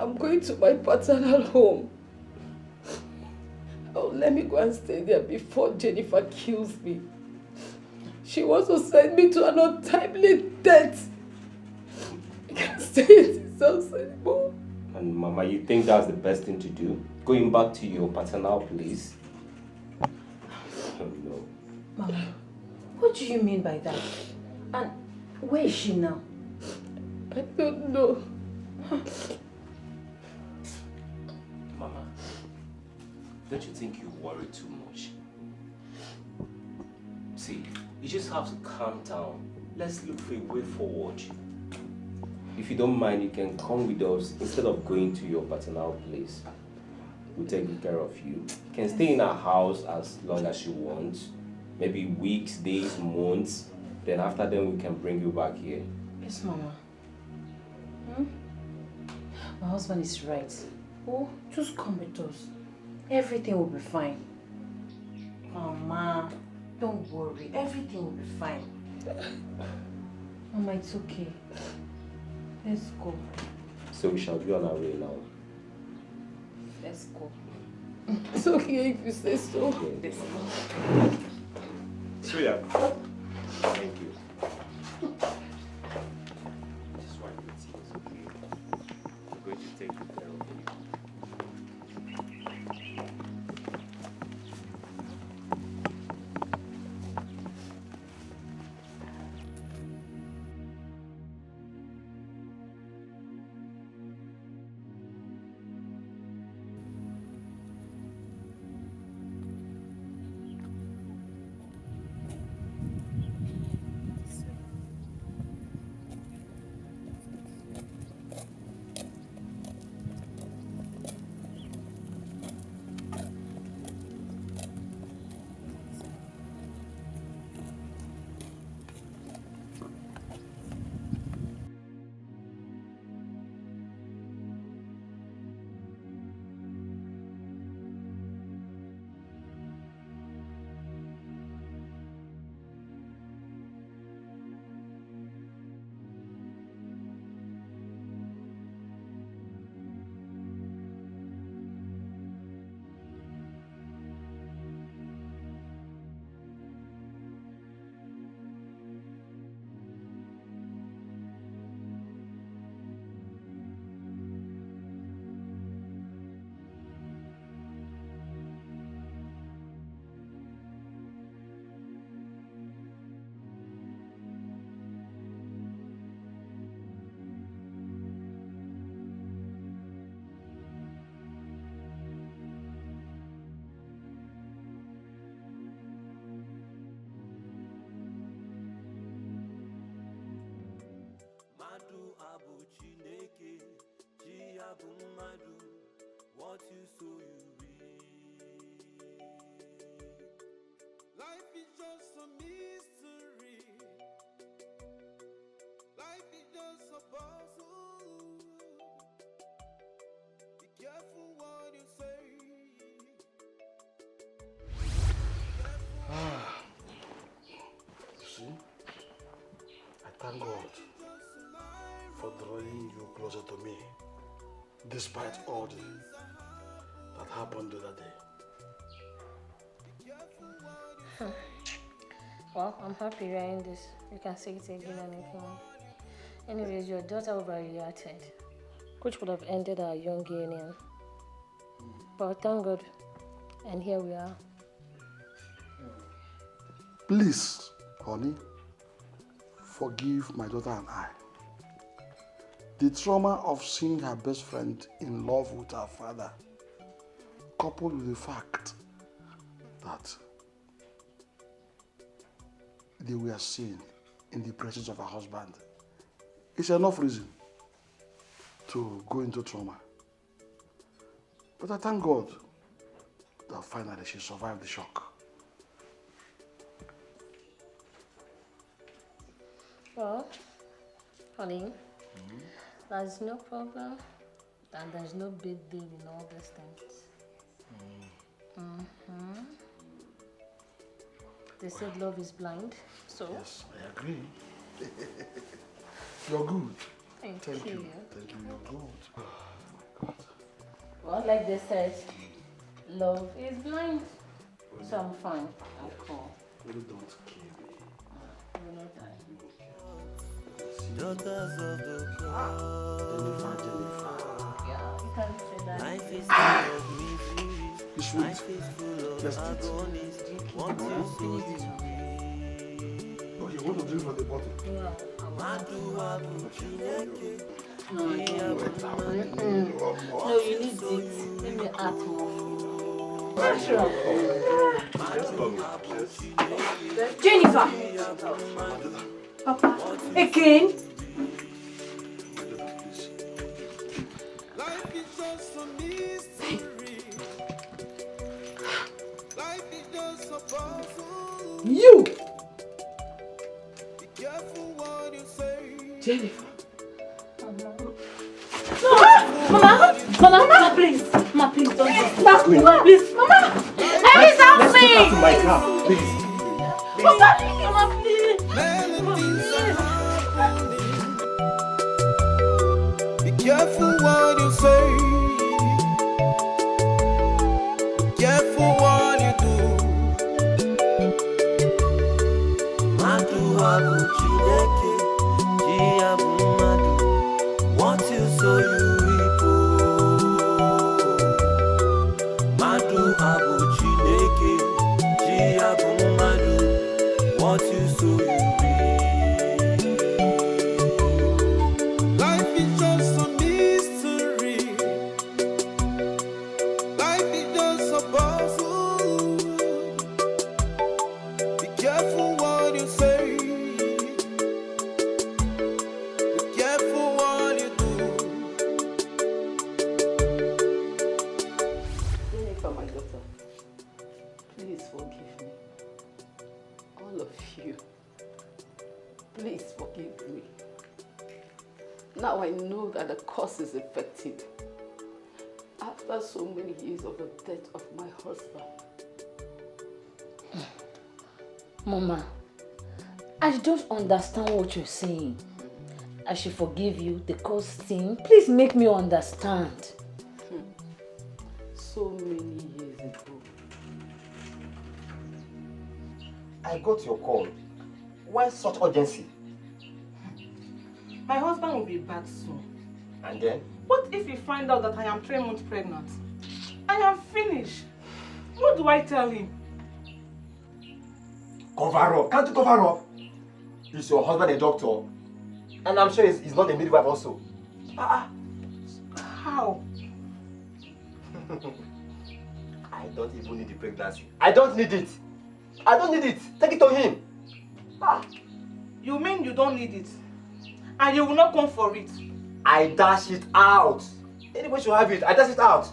I'm going to my paternal home. Oh, let me go and stay there before Jennifer kills me. She wants to send me to an untimely death. I can't stay in this house anymore. And Mama, you think that's the best thing to do? Going back to your paternal place? Oh, no. Mama, what do you mean by that? And where is she now? I don't know. Mama, don't you think you worry too much? See, you just have to calm down. Let's look for a way forward. If you don't mind, you can come with us instead of going to your paternal place. We'll take good care of you. You can stay in our house as long as you want. Maybe weeks, days, months. Then after then, we can bring you back here. Yes, Mama. My husband is right. Oh, just come with us. Everything will be fine. Mama, don't worry. Everything will be fine. Mama, it's okay. Let's go. So we shall be on our way now. Let's go. It's okay if you say so. Let's go. Sweetheart. Thank you. Just wipe your tears, okay? I'm going to take good care of you. What you sow you reap. Life is just a mystery. Life is just a puzzle. Be careful what you say. See? I thank God for drawing you closer to me, despite all that happened the other day. Well, I'm happy you're in this. You can say it again and again. Anyways, your daughter overreacted, which would have ended our young union. But thank God, and here we are. Please, honey, forgive my daughter and I. The trauma of seeing her best friend in love with her father, coupled with the fact that they were seen in the presence of her husband, is enough reason to go into trauma. But I thank God that finally she survived the shock. Well, honey, there's no problem, and there's no big deal in all these things. They said love is blind, so... Yes, I agree. You're good. Thank you. you. Thank you, you're good. Well, like they said, love is blind. So I'm fine. I'll call. You don't kill me. You will not die. Daughters of the Jennifer. Yeah, you can say that. Life is full of misery. It's sweet. Life is full of Let's agonies. What you Okay, you want to drink from the bottle? Yeah. No, you need it. Let me add more. Sure. Jennifer! Papa, again? Life is just a mystery. Life is just a puzzle. You! Be careful what you say. Jennifer. Mama, please. Mama, please don't do this. Mama, please. Mama, please help me. Let's get back to my car, please. Mama, please. Be careful what you say. Be careful what you do. Madu abu chineke, ji abu madu. What you sow you reap. Madu abu chineke, ji abu madu. What you sow you reap. Life is just a mystery. Life is just a puzzle. Be careful what you say. Be careful what you do. Jennifer, my daughter, please forgive me. All of you, please forgive me. Now I know that the cause is effective. After so many years of the death of my husband. Mama, I don't understand what you're saying. I should forgive you, the cause thing. Please make me understand. So many years ago. I got your call. Why such urgency? My husband will be back soon. And then? What if he finds out that I am 3 months pregnant? I am finished. What do I tell him? Cover up. Can't you cover up? Is your husband a doctor? And I'm sure he's not a midwife also. How? I don't even need the pregnancy. I don't need it. I don't need it. Take it to him. You mean you don't need it? And you will not come for it? I dash it out. Anybody should have it. I dash it out.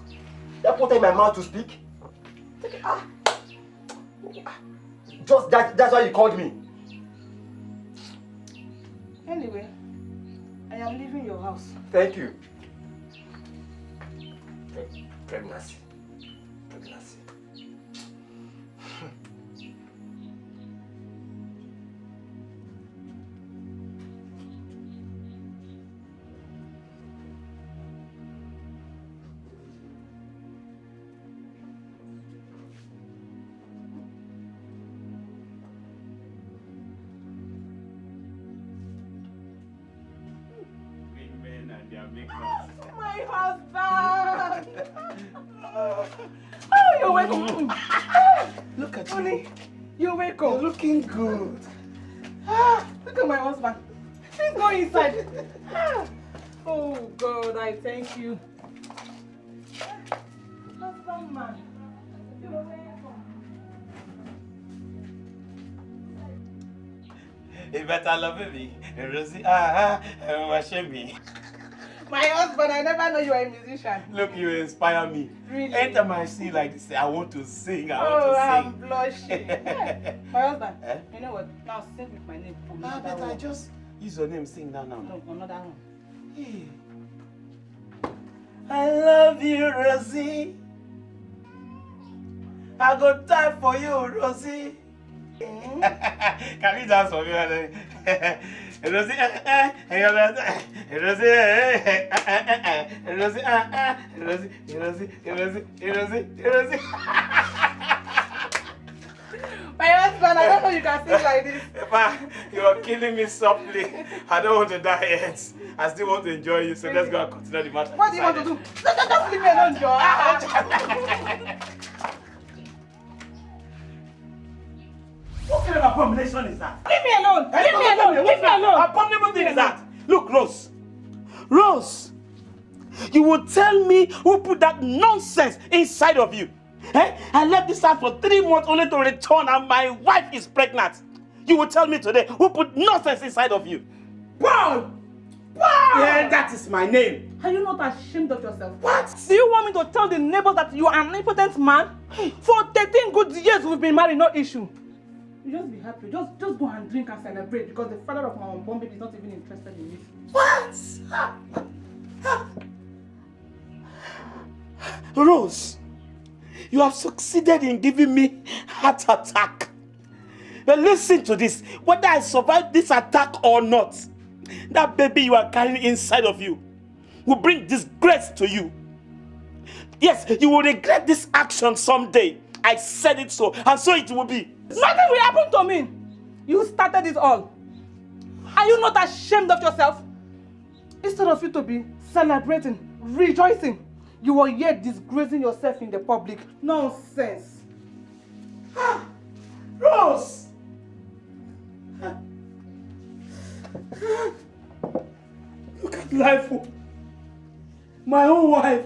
That put it in my mouth to speak. Take it. Just that's why you called me. Anyway, I am leaving your house. Thank you. Pregnancy. Pregnancy. and they are big ones. My husband! Oh, you're welcome. Look at Honey, you're welcome. You're looking good. Look at my husband. Please go inside. Oh God, I thank you. Husband man, you're welcome. You better love me. Rosie, me. My husband, I never know you are a musician. Look, you inspire me. Really? Anytime I see like this, I want to sing. I Oh, want to I'm sing. blushing. My husband, Eh? you know what? Now sing with my name. But I just use your name, sing that now. No, another one. Hey. I love you, Rosie. I go die for you, Rosie. Can you dance for me? Rosie, Rosie, Rosie. My husband, I don't know you can sing like this. Papa, you are killing me softly. I don't want to die yet. I still want to enjoy you, so let's go and continue the matter. What do you want to do? Just leave me alone, Joe. What kind of abomination is that? Leave me alone! Leave me alone! Leave me alone! Abominable thing is that? Look, Rose. Rose, you will tell me who put that nonsense inside of you. Eh? I left this house for 3 months only to return and my wife is pregnant. You will tell me today who put nonsense inside of you. Paul! Paul! Yeah, that is my name. Are you not ashamed of yourself? What? Do you want me to tell the neighbors that you are an impotent man? For 13 good years we've been married, no issue. You just be happy. Just go and drink and celebrate because the father of my unborn baby is not even interested in it. What? Rose, you have succeeded in giving me heart attack. But listen to this. Whether I survive this attack or not, that baby you are carrying inside of you will bring disgrace to you. Yes, you will regret this action someday. I said it so, and so it will be. Nothing will happen to me. You started it all. Are you not ashamed of yourself? Instead of you to be celebrating, rejoicing, you are yet disgracing yourself in the public. Nonsense. Rose! Look at life. My own wife.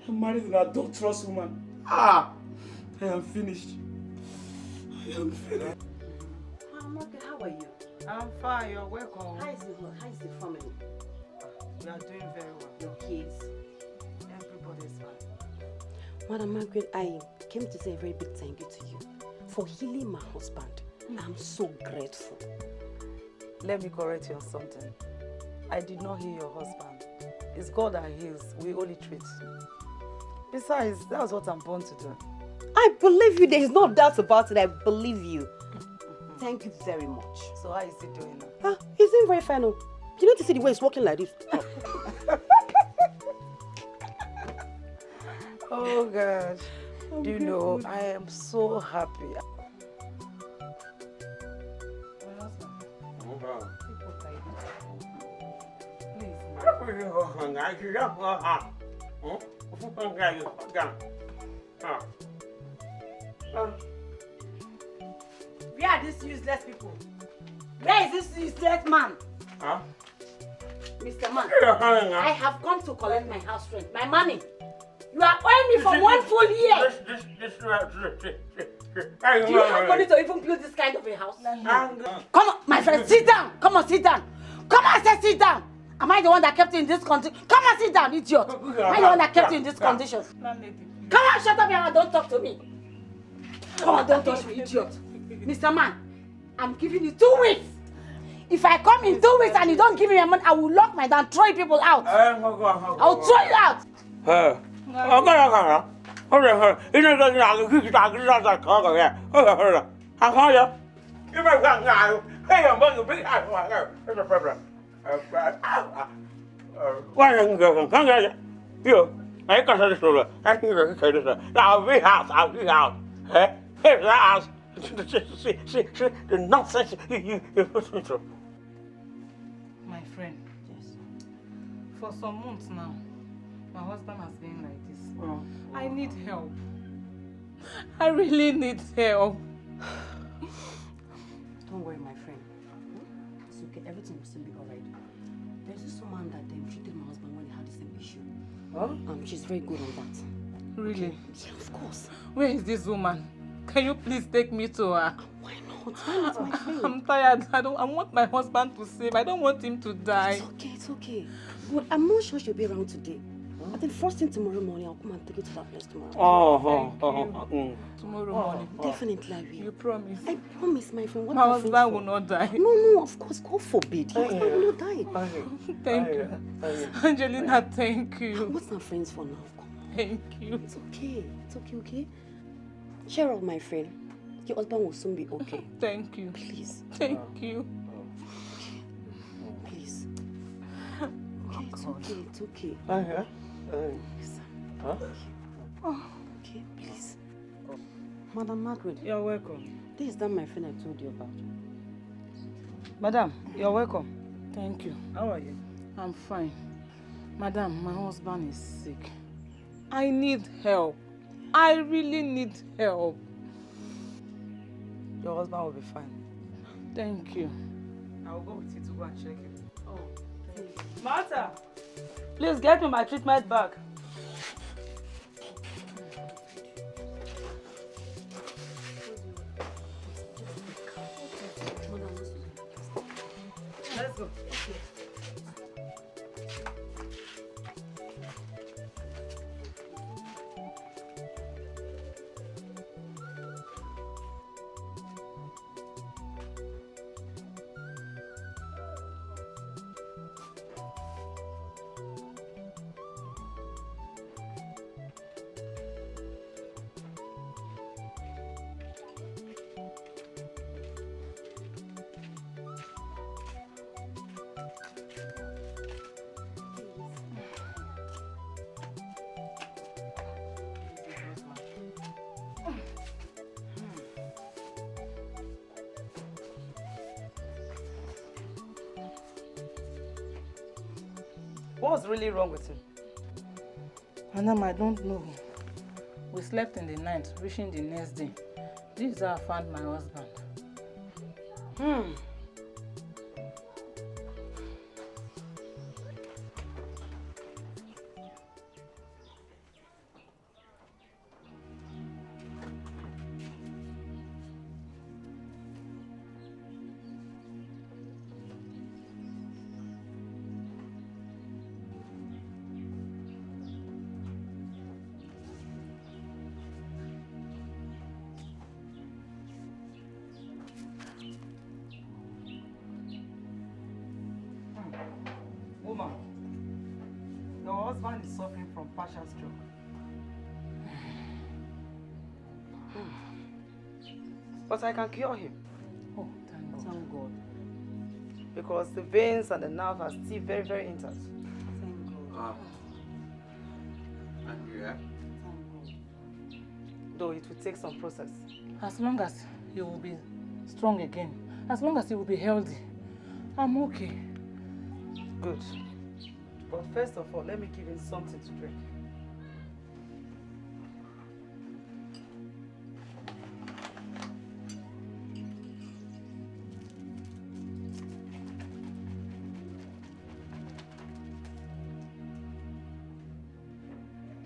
I'm married an adulterous woman. I am finished. I am finished. How are you? I'm fine, you're welcome. How is the family? We are doing very well. Your kids? Everybody's fine. Madam Margaret, I came to say a very big thank you to you for healing my husband. I'm so grateful. Let me correct you on something. I did not heal your husband. It's God that heals. We only treat. Besides, that's what I'm born to do. I believe you. There is no doubt about it. I believe you. Thank you very much. So how is he doing now? He's doing very fine. You need to see the way he's walking like this. Oh gosh. You know, I am so happy. Where are these useless people? Where is this useless man? Huh? Mr. Man, I have come to collect my house rent, my money. You are owing me for 1 full year. Do you have money to even build this kind of a house? Come on, my friend, sit down. Come on, sit down. Come on, say sit down. Am I the one that kept you in this condition? Come on, sit down, idiot. Am I the one that kept you in this condition? Come on, shut up and don't talk to me. Come on, don't touch me, idiot. Mr. Man, I'm giving you 2 weeks. If I come in 2 weeks and you don't give me your money, I will lock my door and throw you people out. I will throw you out. friend. Yes. For some months now, my husband has been like this. Oh. I need help. I really need help. Don't worry, my friend. It's okay. Everything will still be alright. There's this woman that treated my husband when he had the same issue. Huh? She's very good on that. Really? Okay. Yeah, of course. Where is this woman? Can you please take me to her? Why not? Why not, my friend? I'm tired. I want my husband to save. I don't want him to die. It's okay. But I'm not sure she'll be around today. I think first thing tomorrow morning, I'll come and take you to that place tomorrow. Tomorrow morning. Definitely I will. You promise? I promise, my friend. What My husband will not die. No, of course. God forbid. Your husband will not die. Thank you. Angelina, thank you. What's our friends for now? Thank you. It's okay. It's okay, okay? Cheer up, my friend. Your husband will soon be okay. Thank you. Please. Thank you. Please. Okay, it's okay. It's okay. Okay, please. Madam Margaret. You're welcome. This is that my friend I told you about. Madam, you're welcome. Thank you. How are you? I'm fine. Madam, my husband is sick. I need help. I really need help. Your husband will be fine. Thank you. I will go with you to go and check it. Oh, thank you. Martha, please get me my treatment bag. Let's go. What's really wrong with him? Madam, I don't know. We slept in the night, reaching the next day. This is how I found my husband. Woman, your husband is suffering from partial stroke. But I can cure him. Oh, thank God. Because the veins and the nerve are still very, very intact. Thank God. Andrea? Though it will take some process. As long as he will be strong again, as long as he will be healthy, I'm okay. Good. But first of all, let me give him something to drink.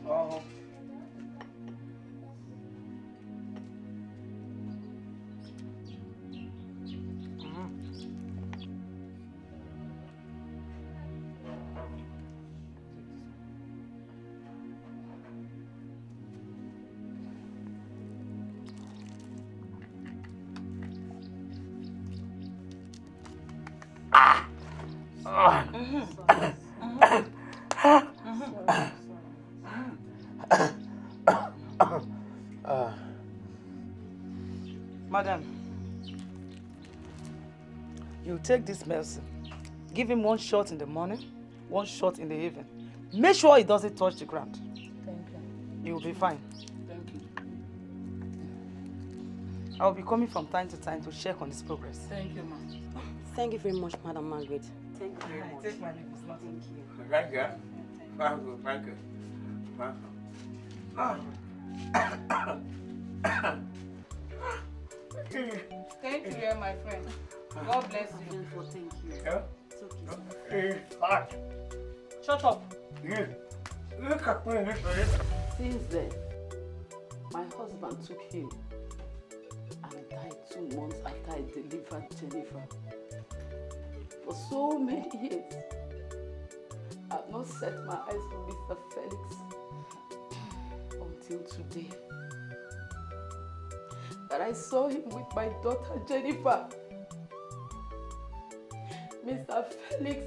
Oh. Madam, you take this medicine. Give him 1 shot in the morning, 1 shot in the evening. Make sure it doesn't touch the ground. Thank you. You will be fine. Thank you. I will be coming from time to time to check on his progress. Thank you, ma'am. Thank you very much, Madam Margaret. Thank you very much. Take my leave, it's nothing. Thank you. Thank you. Thank you, my friend. God bless you. Thank you. Yeah? It's okay. It's hot. Shut up. Yeah. Look at me. Since then, my husband took him and died 2 months after I delivered Jennifer. For so many years, I've not set my eyes on Mr. Felix until today. But I saw him with my daughter Jennifer. Mr. Felix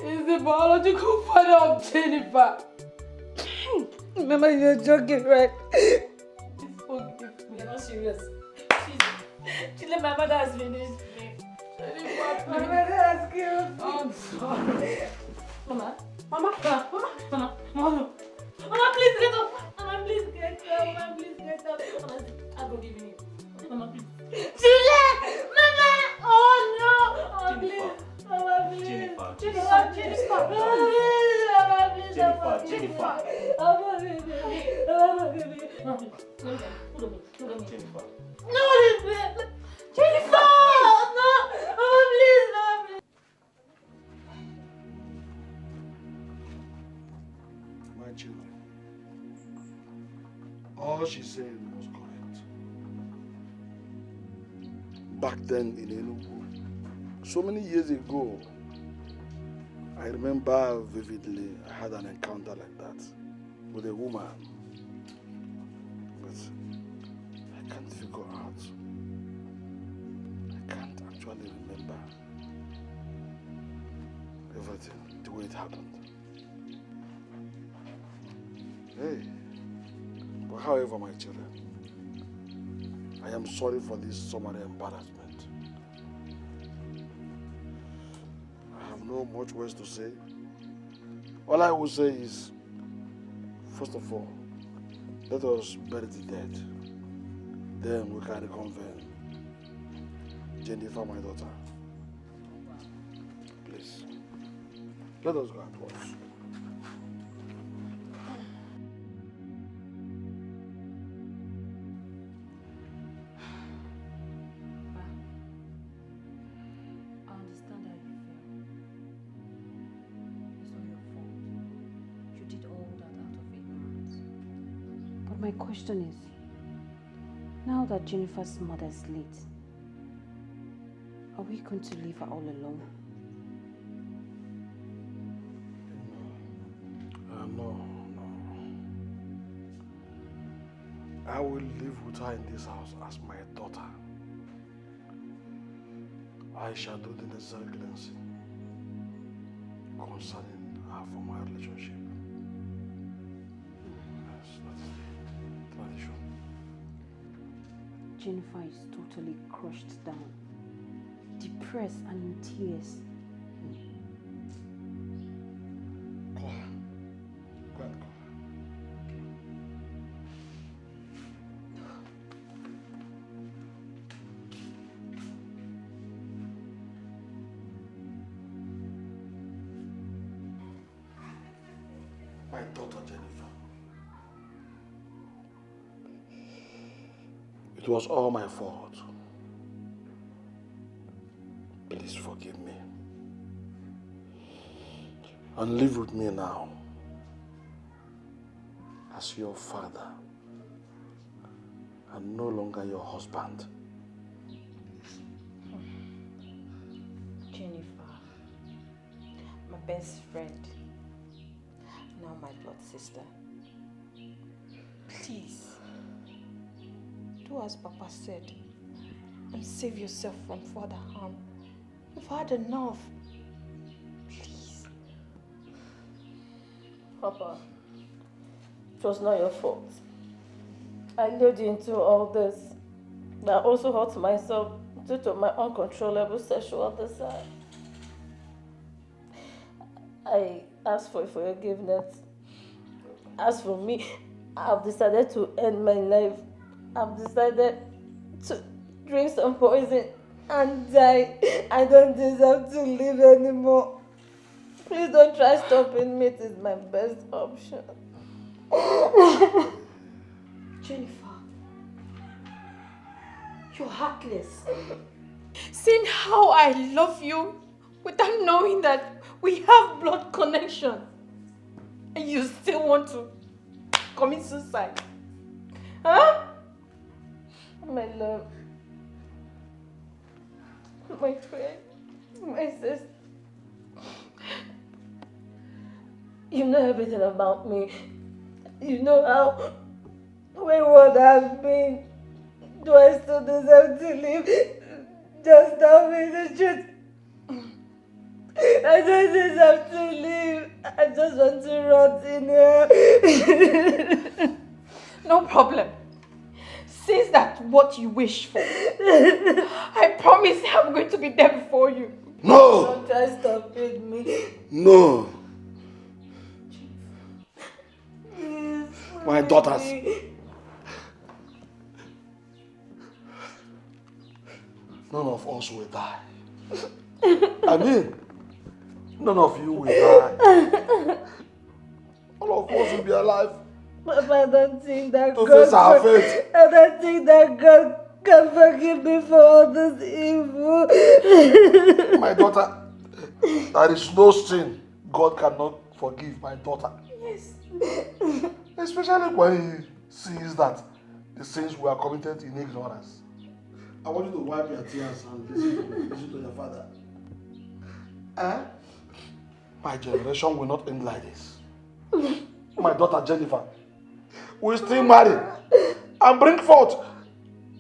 is the biological father of Jennifer. Mama, you're joking, right? Please forgive me. You're not serious. She let my mother has finished me. Jennifer, My mother has killed me. I'm sorry. Mama. Mama. Mama, please get up. Mama, please get up. Mama, please get up. Mama, I'm forgiving you. Mama, please. Juliet! Mama! Oh no! Mama, please. Mama, please. Jennifer. Jennifer, please. Mama, please. Jennifer. Mama, please. Mama, please. Mama, please. Look at me. Jennifer. No, Jennifer! No! Mama, please. Mama, please. My children, all she said was correct. Back then in Enugu, so many years ago, I remember vividly I had an encounter like that with a woman. But I can't figure out. I can't actually remember everything, the way it happened. Hey, but however, my children, I am sorry for this summary embarrassment. I have no much words to say. All I will say is, first of all, let us bury the dead. Then we can reconvene. Jennifer, my daughter, please, let us go at once. My question is, now that Jennifer's mother is late, are we going to leave her all alone? No. I will live with her in this house as my daughter. I shall do the necessary cleansing concerning our former relationship. Yes, that is the tradition. Jennifer is totally crushed down, depressed and in tears. Go and go. My daughter Jennifer. It was all my fault. Please forgive me. And live with me now as your father and no longer your husband. Jennifer, my best friend, now my blood sister. Please, do as Papa said and save yourself from further harm. You've had enough. Please. Papa, it was not your fault. I lured you into all this. I also hurt myself due to my uncontrollable sexual desire. I asked for forgiveness. As for me, I've decided to end my life. I've decided to drink some poison and die. I don't deserve to live anymore. Please don't try stopping me. It is my best option. Jennifer, you're heartless. Seeing how I love you without knowing that we have blood connection, and you still want to commit suicide. Huh? My love, my friend, my sister. You know everything about me. You know how wayward I've been. Do I still deserve to live? Just tell me the truth. I don't deserve to live. I just want to rot in here. No problem. Since that's what you wish for, I promise I'm going to be there before you. No! Don't try stopping me. No! My daughters. None of us will die. I mean, none of you will die. All of us will be alive. But I don't think that To face our fate. I don't think that God can forgive me for all this evil. My daughter, there is no sin God cannot forgive my daughter. Yes. Especially when he sees that the sins were committed in ignorance. I want you to wipe your tears and listen to your father. My generation will not end like this. My daughter Jennifer will still marry and bring forth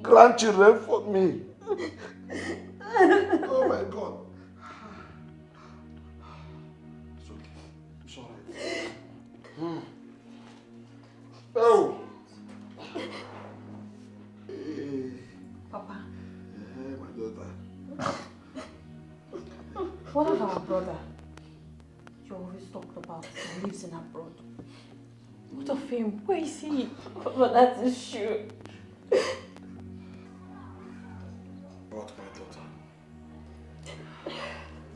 grandchildren for me. Oh my God. It's okay. It's alright. Oh. Papa. My daughter. What of our brother? You always talked about he lives in abroad. What of him? Where is he? But that is true. About my daughter.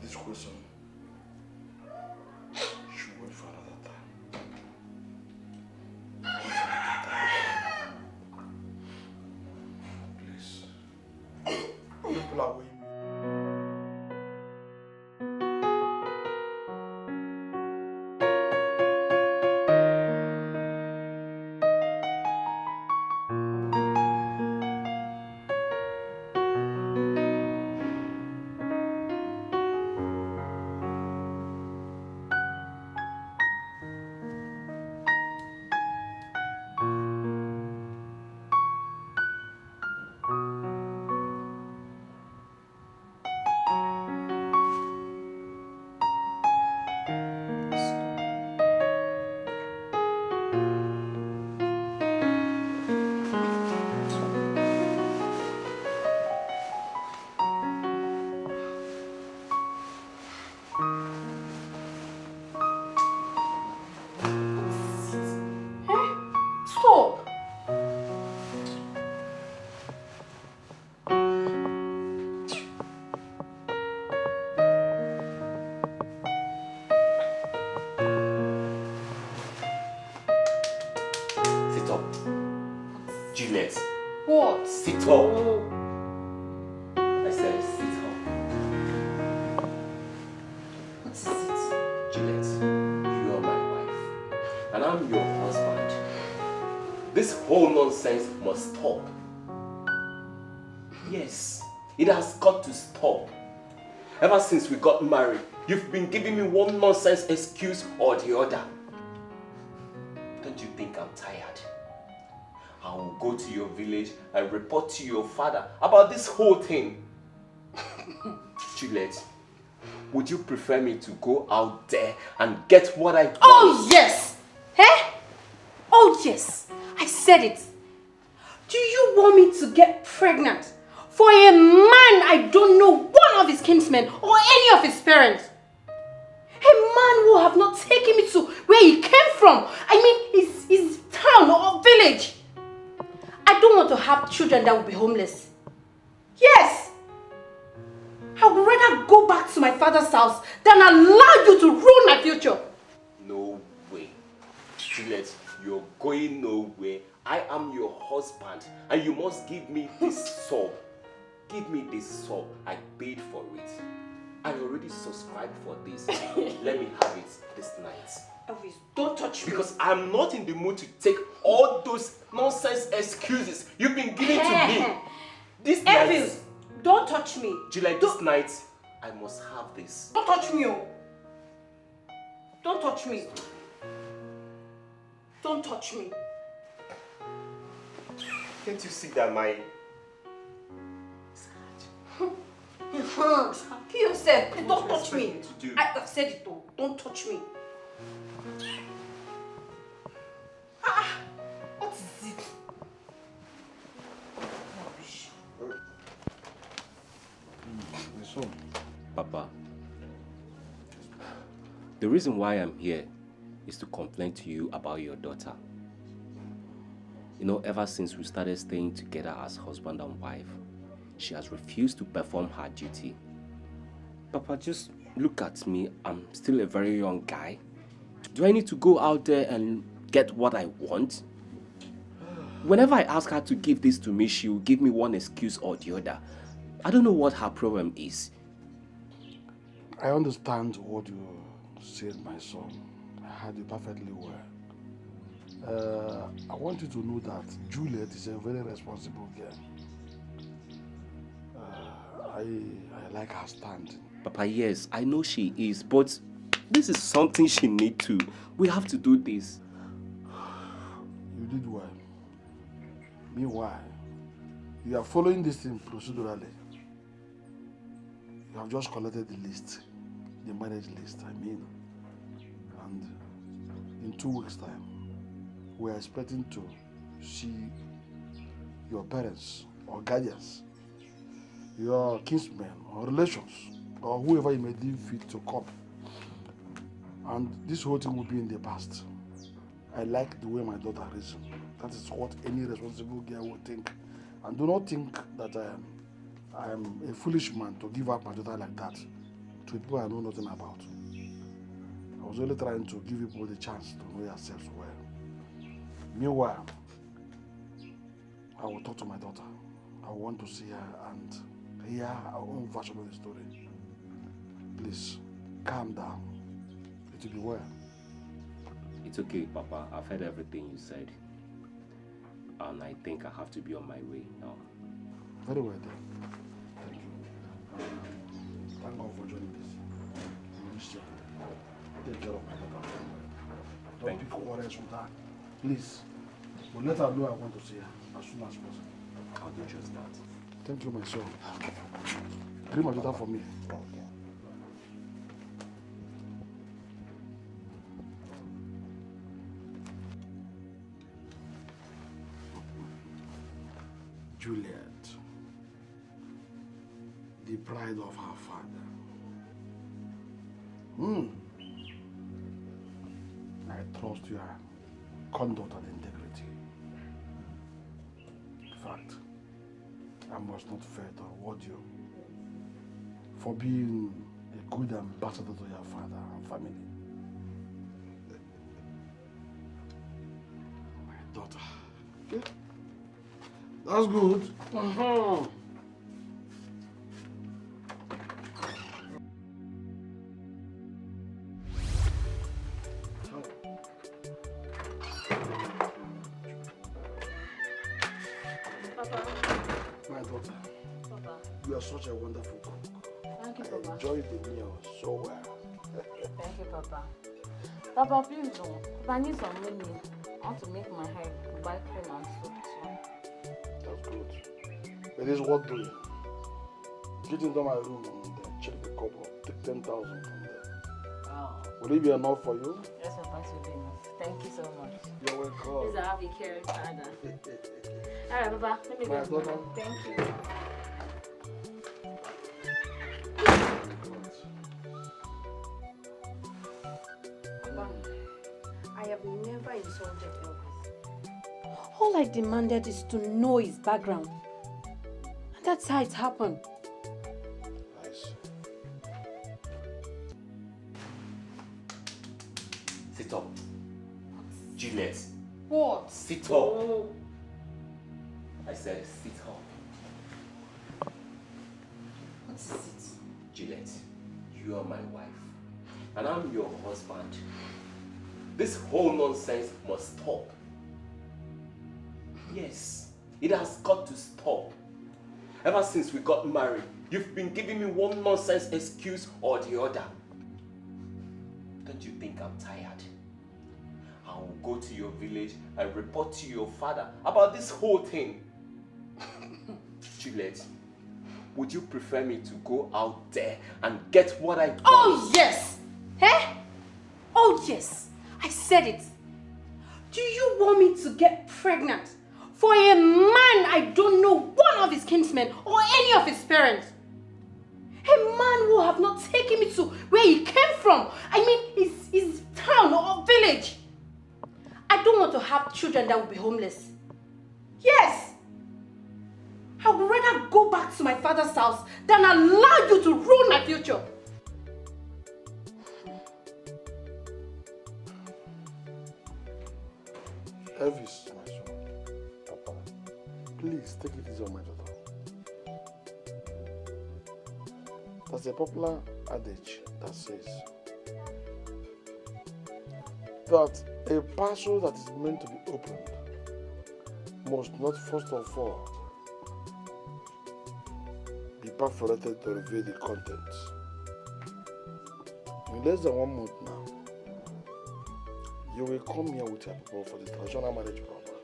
This question should wait for another time. Please. People are waiting. Juliet. What? Sit up. I said sit up. What is it? Juliet, you are my wife. And I'm your husband. This whole nonsense must stop. Yes, it has got to stop. Ever since we got married, you've been giving me one nonsense excuse or the other. Don't you think I'm tired? I will go to your village and report to your father about this whole thing. Juliet, would you prefer me to go out there and get what I want? Oh yes! Eh? Oh yes! I said it. Do you want me to get pregnant for a man I don't know one of his kinsmen or any of his parents? A man who have not taken me to where he came from. I mean his town or village. I don't want to have children that will be homeless. Yes! I would rather go back to my father's house than allow you to ruin my future. No way. Juliet, you're going nowhere. I am your husband and you must give me this sub. Give me this sub. I paid for it. I already subscribed for this. Let me have it this night. Elvis, don't touch me. Because I'm not in the mood to take all those nonsense excuses you've been giving to me. This Elvis, night, don't touch me. Juliet, this night, I must have this. Don't touch me, oh. Don't touch me. Don't touch me. Can't you see that my... Kill yourself. Don't touch me. I've said it though. Don't touch me. What is it? Papa, the reason why I'm here is to complain to you about your daughter. You know, ever since we started staying together as husband and wife, she has refused to perform her duty. Papa, just look at me. I'm still a very young guy. Do I need to go out there and get what I want? Whenever I ask her to give this to me, she will give me one excuse or the other. I don't know what her problem is. I understand what you said, my son. I heard you perfectly well. I want you to know that Juliet is a very responsible girl. I like her stand. Papa, yes, I know she is, but this is something she needs to. We have to do this. You did well. Meanwhile, you are following this thing procedurally. You have just collected the list, the marriage list, I mean. And in 2 weeks' time, we are expecting to see your parents or guardians, your kinsmen or relations, or whoever you may deem fit to come. And this whole thing will be in the past. I like the way my daughter reasons. That is what any responsible girl would think. And do not think that I am a foolish man to give up my daughter like that to people I know nothing about. I was only trying to give people the chance to know yourselves well. Meanwhile, I will talk to my daughter. I want to see her and hear her own version of the story. Please, calm down. It will be well. It's okay, Papa. I've heard everything you said. And I think I have to be on my way now. Very well then. Thank you. Thank God for joining this. Take care of my daughter. Don't pick quarrels with her. Please. But let her know I want to see her as soon as possible. I'll do just that. Thank you, my son. Bring my daughter for me. Juliet, the pride of her father. I trust your conduct and integrity. In fact, I must not fail to reward you for being a good ambassador to your father and family. My daughter. Okay? That's good. My daughter, you are such a wonderful cook. Thank you, I Papa. enjoyed the meal so well. Thank you, Papa. Papa, please don't. If I need some money, I want to make my hair, buy cream and soap too. That's good. It is worth doing. Get into my room and check the cupboard. Take 10,000 from there. Wow. Will it be enough for you? Yes, Papa, it will be enough. Thank you so much. You're welcome. Please, I have a caring father. Alright, Papa, let me My go. daughter. Thank you. Papa, I have never insulted Elvis. All I demanded is to know his background. And that's how it happened. Nice. Sit up. Juliet. What? Sit up. Oh. I said sit up. What is it? Juliet, you are my wife. And I'm your husband. This whole nonsense must stop. Yes, it has got to stop. Ever since we got married, you've been giving me one nonsense excuse or the other. Don't you think I'm tired? I will go to your village and report to your father about this whole thing. Juliet, would you prefer me to go out there and get what I want? Oh, yes! Eh? Oh, yes! I said it. Do you want me to get pregnant for a man I don't know one of his kinsmen or any of his parents? A man who have not taken me to where he came from. I mean, his town or village. I don't want to have children that will be homeless. Yes! I would rather go back to my father's house than allow you to ruin my future. Elvis, my son. Papa, please take it easy on my daughter. There's a popular adage that says that a parcel that is meant to be opened must not first of all be perforated to reveal the contents. In less than 1 month now, you will come here with your people for the traditional marriage proper,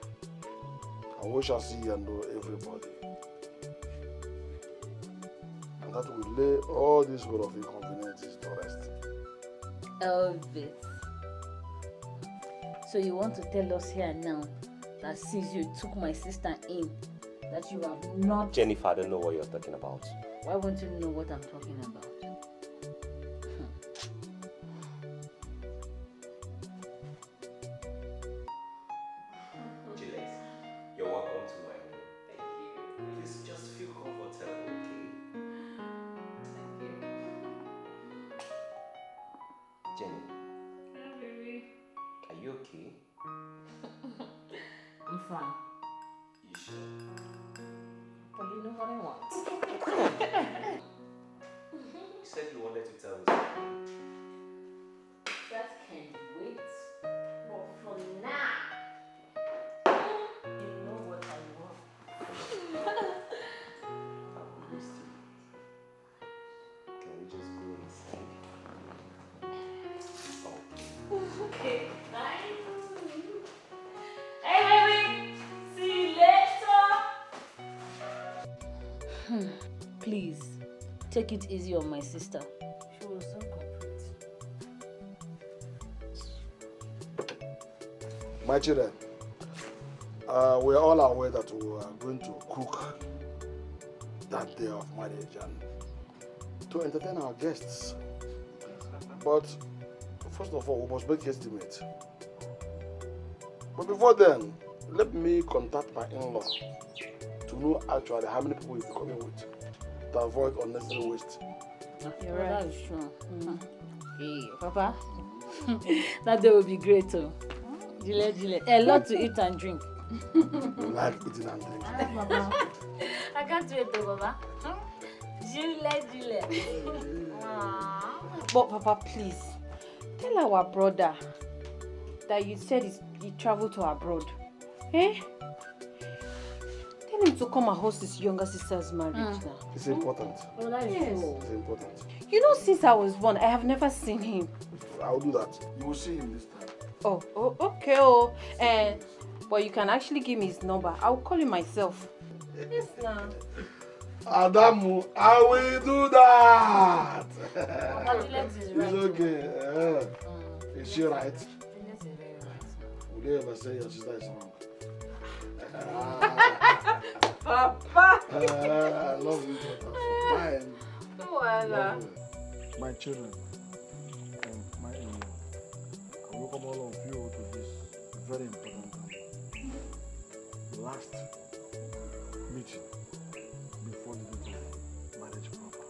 and we shall see and know everybody. And that will lay all this whole of inconveniences to rest. Elvis. So you want to tell us here now that since you took my sister in, that you have not... Jennifer, I don't know what you're talking about. Why won't you know what I'm talking about? Juliet, you're welcome to my home. Thank you. Please just feel comfortable, okay? Thank you. Jenny. Yeah, baby. Are you okay? I'm fine. You sure? But you know what I want. You said you wanted to tell me something. That can wait. But for now, you know what I want. I missed you. Can we just go inside? Okay, bye. Hey, baby. See you later. Please, take it easy on my sister. She will soon cooperate. My children, we are all aware that we are going to cook that day of marriage and to entertain our guests. But first of all, we must make estimate. But before then, let me contact my in-law to know actually how many people we'll be coming with to avoid unnecessary waste. You're right. That is true. Hey, Papa, that day will be great too. Gile. A lot to eat and drink. You like eating and drinking. I can't wait though, Papa. Gile. But Papa, please, tell our brother that you said he traveled to abroad. Eh? Tell him to come and host his younger sister's marriage now. It's important. Oh, that is true. It's important. You know, since I was born, I have never seen him. I'll do that. You will see him this time. Oh, okay. But you can actually give me his number. I'll call him myself. Yes, now. Adamu, I will do that. It's okay. Is she right? Would you ever say your sister is wrong? Papa! I love you, daughter. Fine. My children and my in-law, I welcome all of you to this very important last meeting before the day of marriage proper.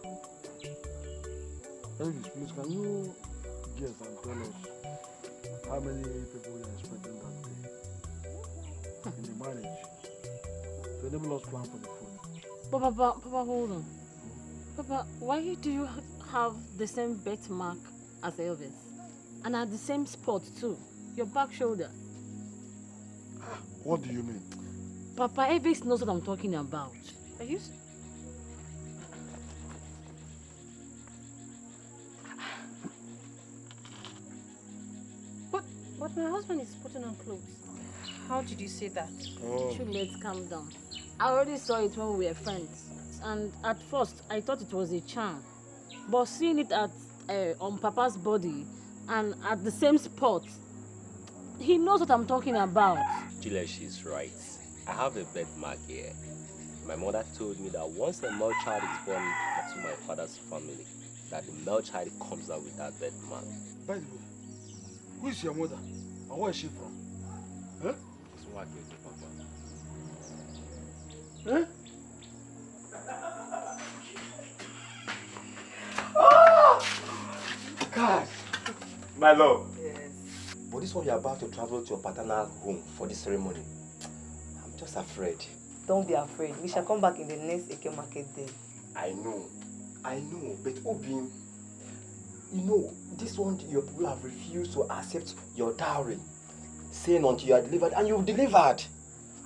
Elvis, please, can you guess and tell us How many people are expecting that day? In the marriage. To enable us plan for the food. But Papa, hold on. Papa, why do you have the same birthmark as Elvis? And at the same spot too, your back shoulder. What do you mean? Papa, Elvis knows what I'm talking about. Are you? But my husband is putting on clothes. How did you say that? Let's calm down. I already saw it when we were friends. And at first, I thought it was a charm. But seeing it on Papa's body and at the same spot, he knows what I'm talking about. Julia, she's right. I have a birthmark here. My mother told me that once a male child is born into my father's family, that the male child comes out with that birthmark. By the way, who is your mother? And where is she from? Huh? It's what I Papa. Huh? God! My love. Yes. But this one you're about to travel to your paternal home for this ceremony. I'm just afraid. Don't be afraid. We shall come back in the next Eke market day. I know. But Obim, you know, this one your people have refused to accept your dowry, saying until you are delivered, and you've delivered.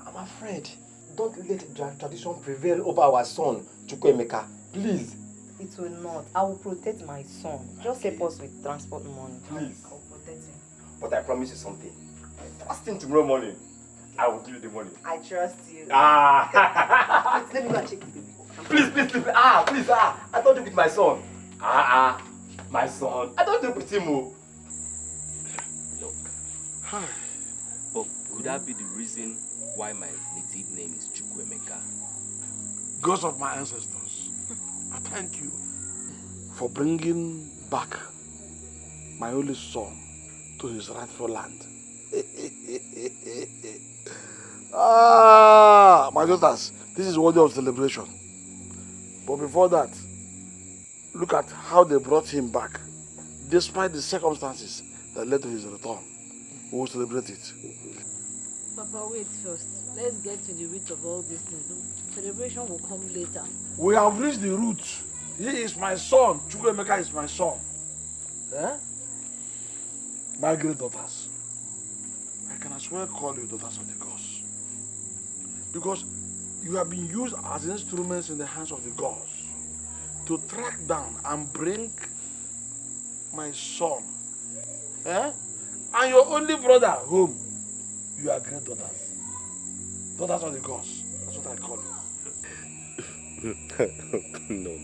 I'm afraid. Don't let tradition prevail over our son, Chukwuemeka. Please. It will not. I will protect my son. Just help us with transport money. Please. I will protect him. But I promise you something. First thing tomorrow morning, I will give you the money. I trust you. Ah! Let me go and check the baby. Please. Please. I don't do it with my son. My son. I don't do it with him. Look. But could that be the reason why my native name is Chukwuemeka? Ghost of my ancestors, I thank you for bringing back my only son to his rightful land. My daughters, this is worthy of celebration. But before that, look at how they brought him back, despite the circumstances that led to his return. We will celebrate it. Papa, wait first. Let's get to the root of all these things. Celebration will come later. We have reached the root. He is my son. Chukwuemeka is my son. Eh? My great daughters. I can as well call you daughters of the gods. Because you have been used as instruments in the hands of the gods to track down and bring my son, and your only brother home. You are great daughters. Daughters of the gods. That's what I call you. No.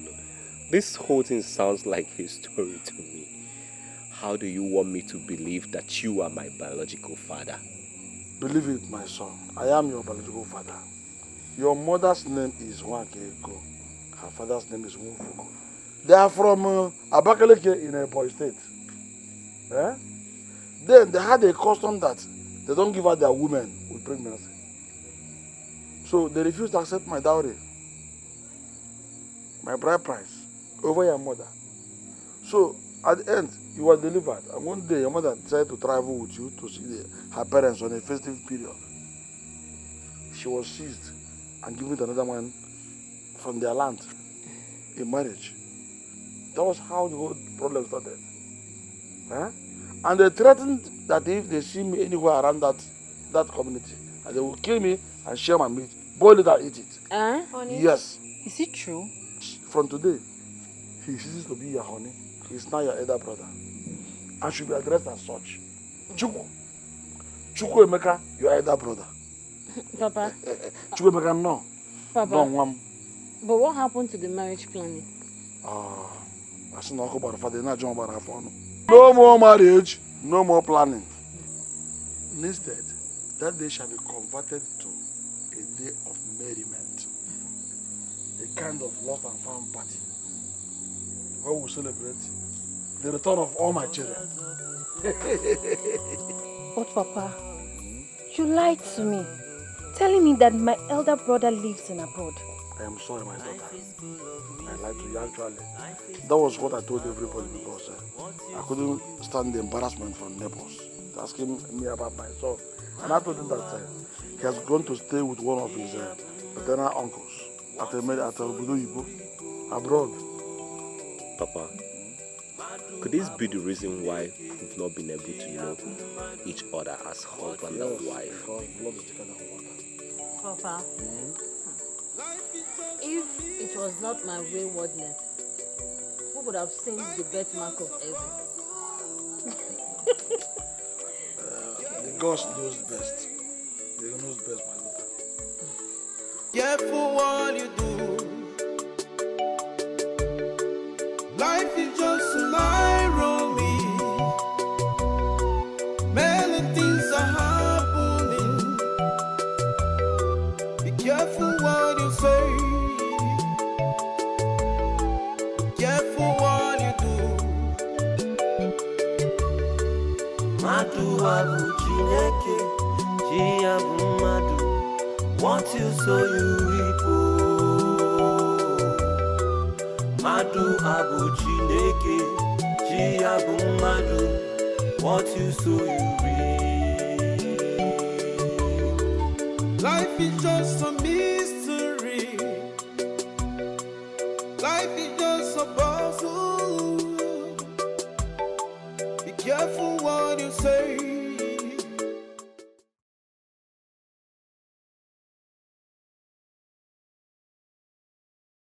This whole thing sounds like a story to me. How do you want me to believe that you are my biological father? Believe it, my son. I am your biological father. Your mother's name is Nwankeko. Her father's name is Nwufoko. They are from Abakaleke in Ebonyi State. Then they had a custom that they don't give out their women with pregnancy. So they refused to accept my dowry, my bride price, over your mother. So at the end, you were delivered. And one day your mother decided to travel with you to see her parents on a festive period. She was seized and given to another man from their land in marriage. That was how the whole problem started. And they threatened that if they see me anywhere around that community, and they will kill me and share my meat, boil it and eat it. Honey? Yes. Is it true? From today, he ceases to be your honey. He's now your elder brother. And should be addressed as such. Chukwuemeka, your elder brother. Papa. Chukwuemeka, no. Papa. No, but what happened to the marriage planning? I said no about father, not John about her. No more marriage, no more planning. Instead, that day shall be converted to a day of merriment. A kind of lost and found party. Where we celebrate the return of all my children. But Papa, you lied to me, telling me that my elder brother lives in abroad. I am sorry, my daughter. I lied to you actually. That was what I told everybody because I couldn't stand the embarrassment from neighbors asking me about my son. And I told him that he has gone to stay with one of his paternal uncles at Obodo abroad. Papa, could this be the reason why we've not been able to know each other as husband and wife? Papa, if it was not my waywardness, who would have seen the birthmark of Elvis? The gods knows best. They knows best, my daughter. Careful what you do. Life is just a lie, Romy. Many things are happening. Be careful what you say. Be careful what you do. Madu abu chineke, ji abu madu. What you sow you reap. Madu abu chineke, ji abu madu. What you sow you reap. Life is just a mystery. Life is just a puzzle. Be careful what you say.